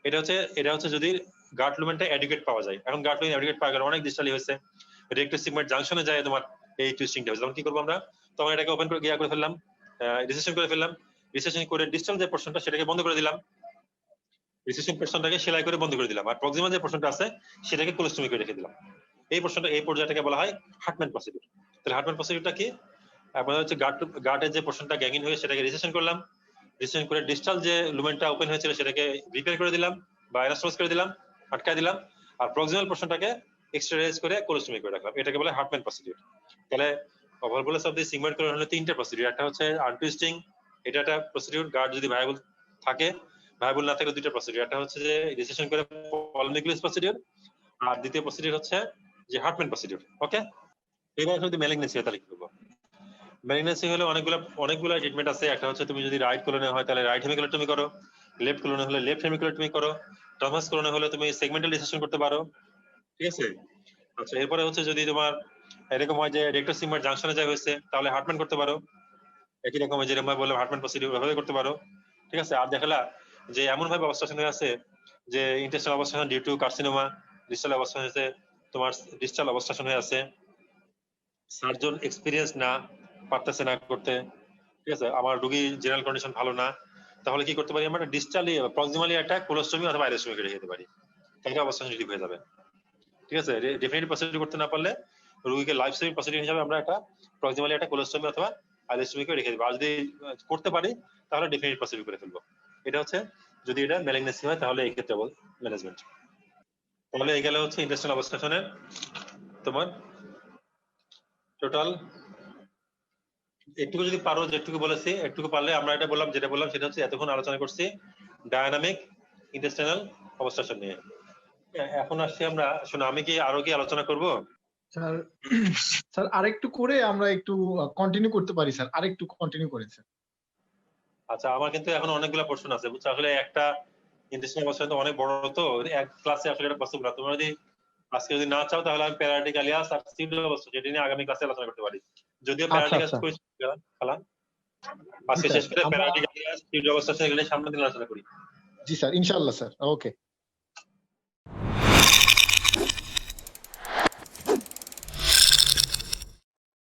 এটা হচ্ছে যদি গার্ড লুমেনটা অ্যাডুকেট পাওয়া যায়। এখন গার্ড লুমেন অ্যাডুকেট পাওয়া গেল, অনেক ডিস্টালি হয়েছে, রেক্টো সিগময়েড জাংশনে যায় তোমার এই টুইস্টিংটা হয়েছে, তখন কি করবো আমরা, তখন এটাকে ওপেন করে করে ফেললাম, রিসেকশন করে ফেললাম। রিসেকশন করে ডিস্টাল যে পোরশনটা সেটাকে বন্ধ করে দিলাম, রিসেকশন পোরশনটাকে সেলাই করে বন্ধ করে দিলাম, আর প্রক্সিমাল যে পোরশনটা আছে সেটাকে কোলোস্টমি করে রেখে দিলাম। এই পর্যায়টাকে বলা হয় হার্টম্যান প্রসিডিউর। তাহলে হার্টম্যান প্রসিডিউরটা কি, আমরা হচ্ছে গার্ডের যে পোরশনটা গ্যাংইন হয়ে সেটাকে রিসেকশন করলাম, রিসেকশন করে ডিস্টাল যে লুমেনটা ওপেন হয়েছিল সেটাকে রিপেয়ার করে দিলাম বা অ্যানাস্টোমোস করে দিলাম, আটকায় দিলাম, আর প্রক্সিমাল পোরশনটাকে এক্সটেরিয়রাইজ করে কোলোস্টমি করে রাখলাম। এটাকে বলে হার্টম্যান প্রসিডিউর। তাহলে ভলভুলাস অফ দি সিগময়েড ক্লোরন হলো তিনটা প্রসিডিউর। একটা হচ্ছে আনটুইস্টিং, এটা একটা প্রসিডিউর, গার্ড যদি ভায়াবল থাকে, ভায়াবল না থাকলে দুইটা প্রসিডিউর, একটা হচ্ছে যে রিসেকশন করে পল মিকুলিস প্রসিডিউর, আর দ্বিতীয় প্রসিডিউর হচ্ছে যে হার্টম্যান প্রসিডিউর। ওকে, এবার যদি ম্যালিগন্যান্সি হয় তাহলে কি করবো। ম্যালিগন্যান্সি হলে অনেকগুলো ট্রিটমেন্ট আছে। একটা হচ্ছে তুমি যদি রাইট কোলনে হয় তাহলে রাইট হেমিকোলেক্টমি করো, লেফট কোলনে হলে লেফট হেমিকোলেক্টমি করো, ট্রান্সভার্স কোলনে হলে তুমি সেগমেন্টাল রিসেকশন করতে পারো, ঠিক আছে। আচ্ছা, এরপরে হচ্ছে যদি তোমার এরকম হয় যে রেক্টো সিগময়েড জাংশনে যা হয়েছে তাহলে হার্টম্যান করতে পারো, একই রকম যেরকম ভাবে বললাম হার্টম্যান প্রসিডিউর ভাবে করতে পারো, ঠিক আছে। আর দেখালা যে এমন ভাবে অবস্ট্রাকশন হয়ে আছে যে intestinal obstruction due to carcinoma, distal obstruction হয়েছে, তোমার ডিস্টাল অবস্ট্রাকশন হয়ে আছে, সার্জন এক্সপিরিয়েন্স না, পারতেছে না করতে, ঠিক আছে, আমার রোগী জেনারেল কন্ডিশন ভালো না, তাহলে কি করতে পারি আমরা, ডিস্টালি প্রক্সিমালি একটা কোলোস্টমি অথবা আইলেস্টমি করে রেখে দিতে পারি, তাহলে অবস্ট্রাকশন রিলিভ হয়ে যাবে, ঠিক আছে। ডেফিনেটলি প্রসিডিউর করতে না পারলে রোগীকে লাইফ সেভিং প্রসিডিউর হিসেবে আমরা একটা প্রক্সিমালি একটা কোলোস্টমি অথবা আইলেস্টমিকে রেখে দিব। আর যদি করতে পারি তাহলে ডেফিনিট প্রসিডিউর করে ফেলবো। এটা হচ্ছে যদি এটা ম্যালিগনেন্সি হয় তাহলে এই ক্ষেত্রে ম্যানেজমেন্ট। তাহলে এই গেলে হচ্ছে ইন্টেস্টাইনাল অবস্ট্রাকশনের তোমার টোটাল। একটুকু যদি পারো, যেটুকু বলেছি একটুকু পারলে, আমরা এটা বললাম, যেটা বললাম সেটা হচ্ছে এতক্ষণ আলোচনা করছি ডায়নামিক ইন্টেস্টাইনাল অবস্ট্রাকশন নিয়ে। এখন আসছি আমরা, শোনো আমি কি আরো কি আলোচনা করব? স্যার স্যার আরেকটু করে আমরা একটু কন্টিনিউ করতে পারি স্যার, আরেকটু কন্টিনিউ করে স্যার। আচ্ছা, আমার কিন্তু এখন অনেকগুলো প্রশ্ন আছে বুঝছো। আসলে একটা ইন্টেস্টাইনাল অবস্ট্রাকশন তো অনেক বড়, তো এক ক্লাসে আসলে এটা পসিবল না। তোমরা যদি আজকে যদি না চাও তাহলে আমি প্যারাটিক আলিয়াস আর সিভিল অবস্ট্রাকশন যেটা নিয়ে আগামী ক্লাসে আলোচনা করতে পারি। যদিও প্যারাটিক আচ্ছা। খালা আজকে শেষ করে প্যারাটিক আলিয়াস সিভিল অবস্ট্রাকশন এগুলো সামনের দিন আলোচনা করি। জি স্যার, ইনশাআল্লাহ স্যার। ওকে।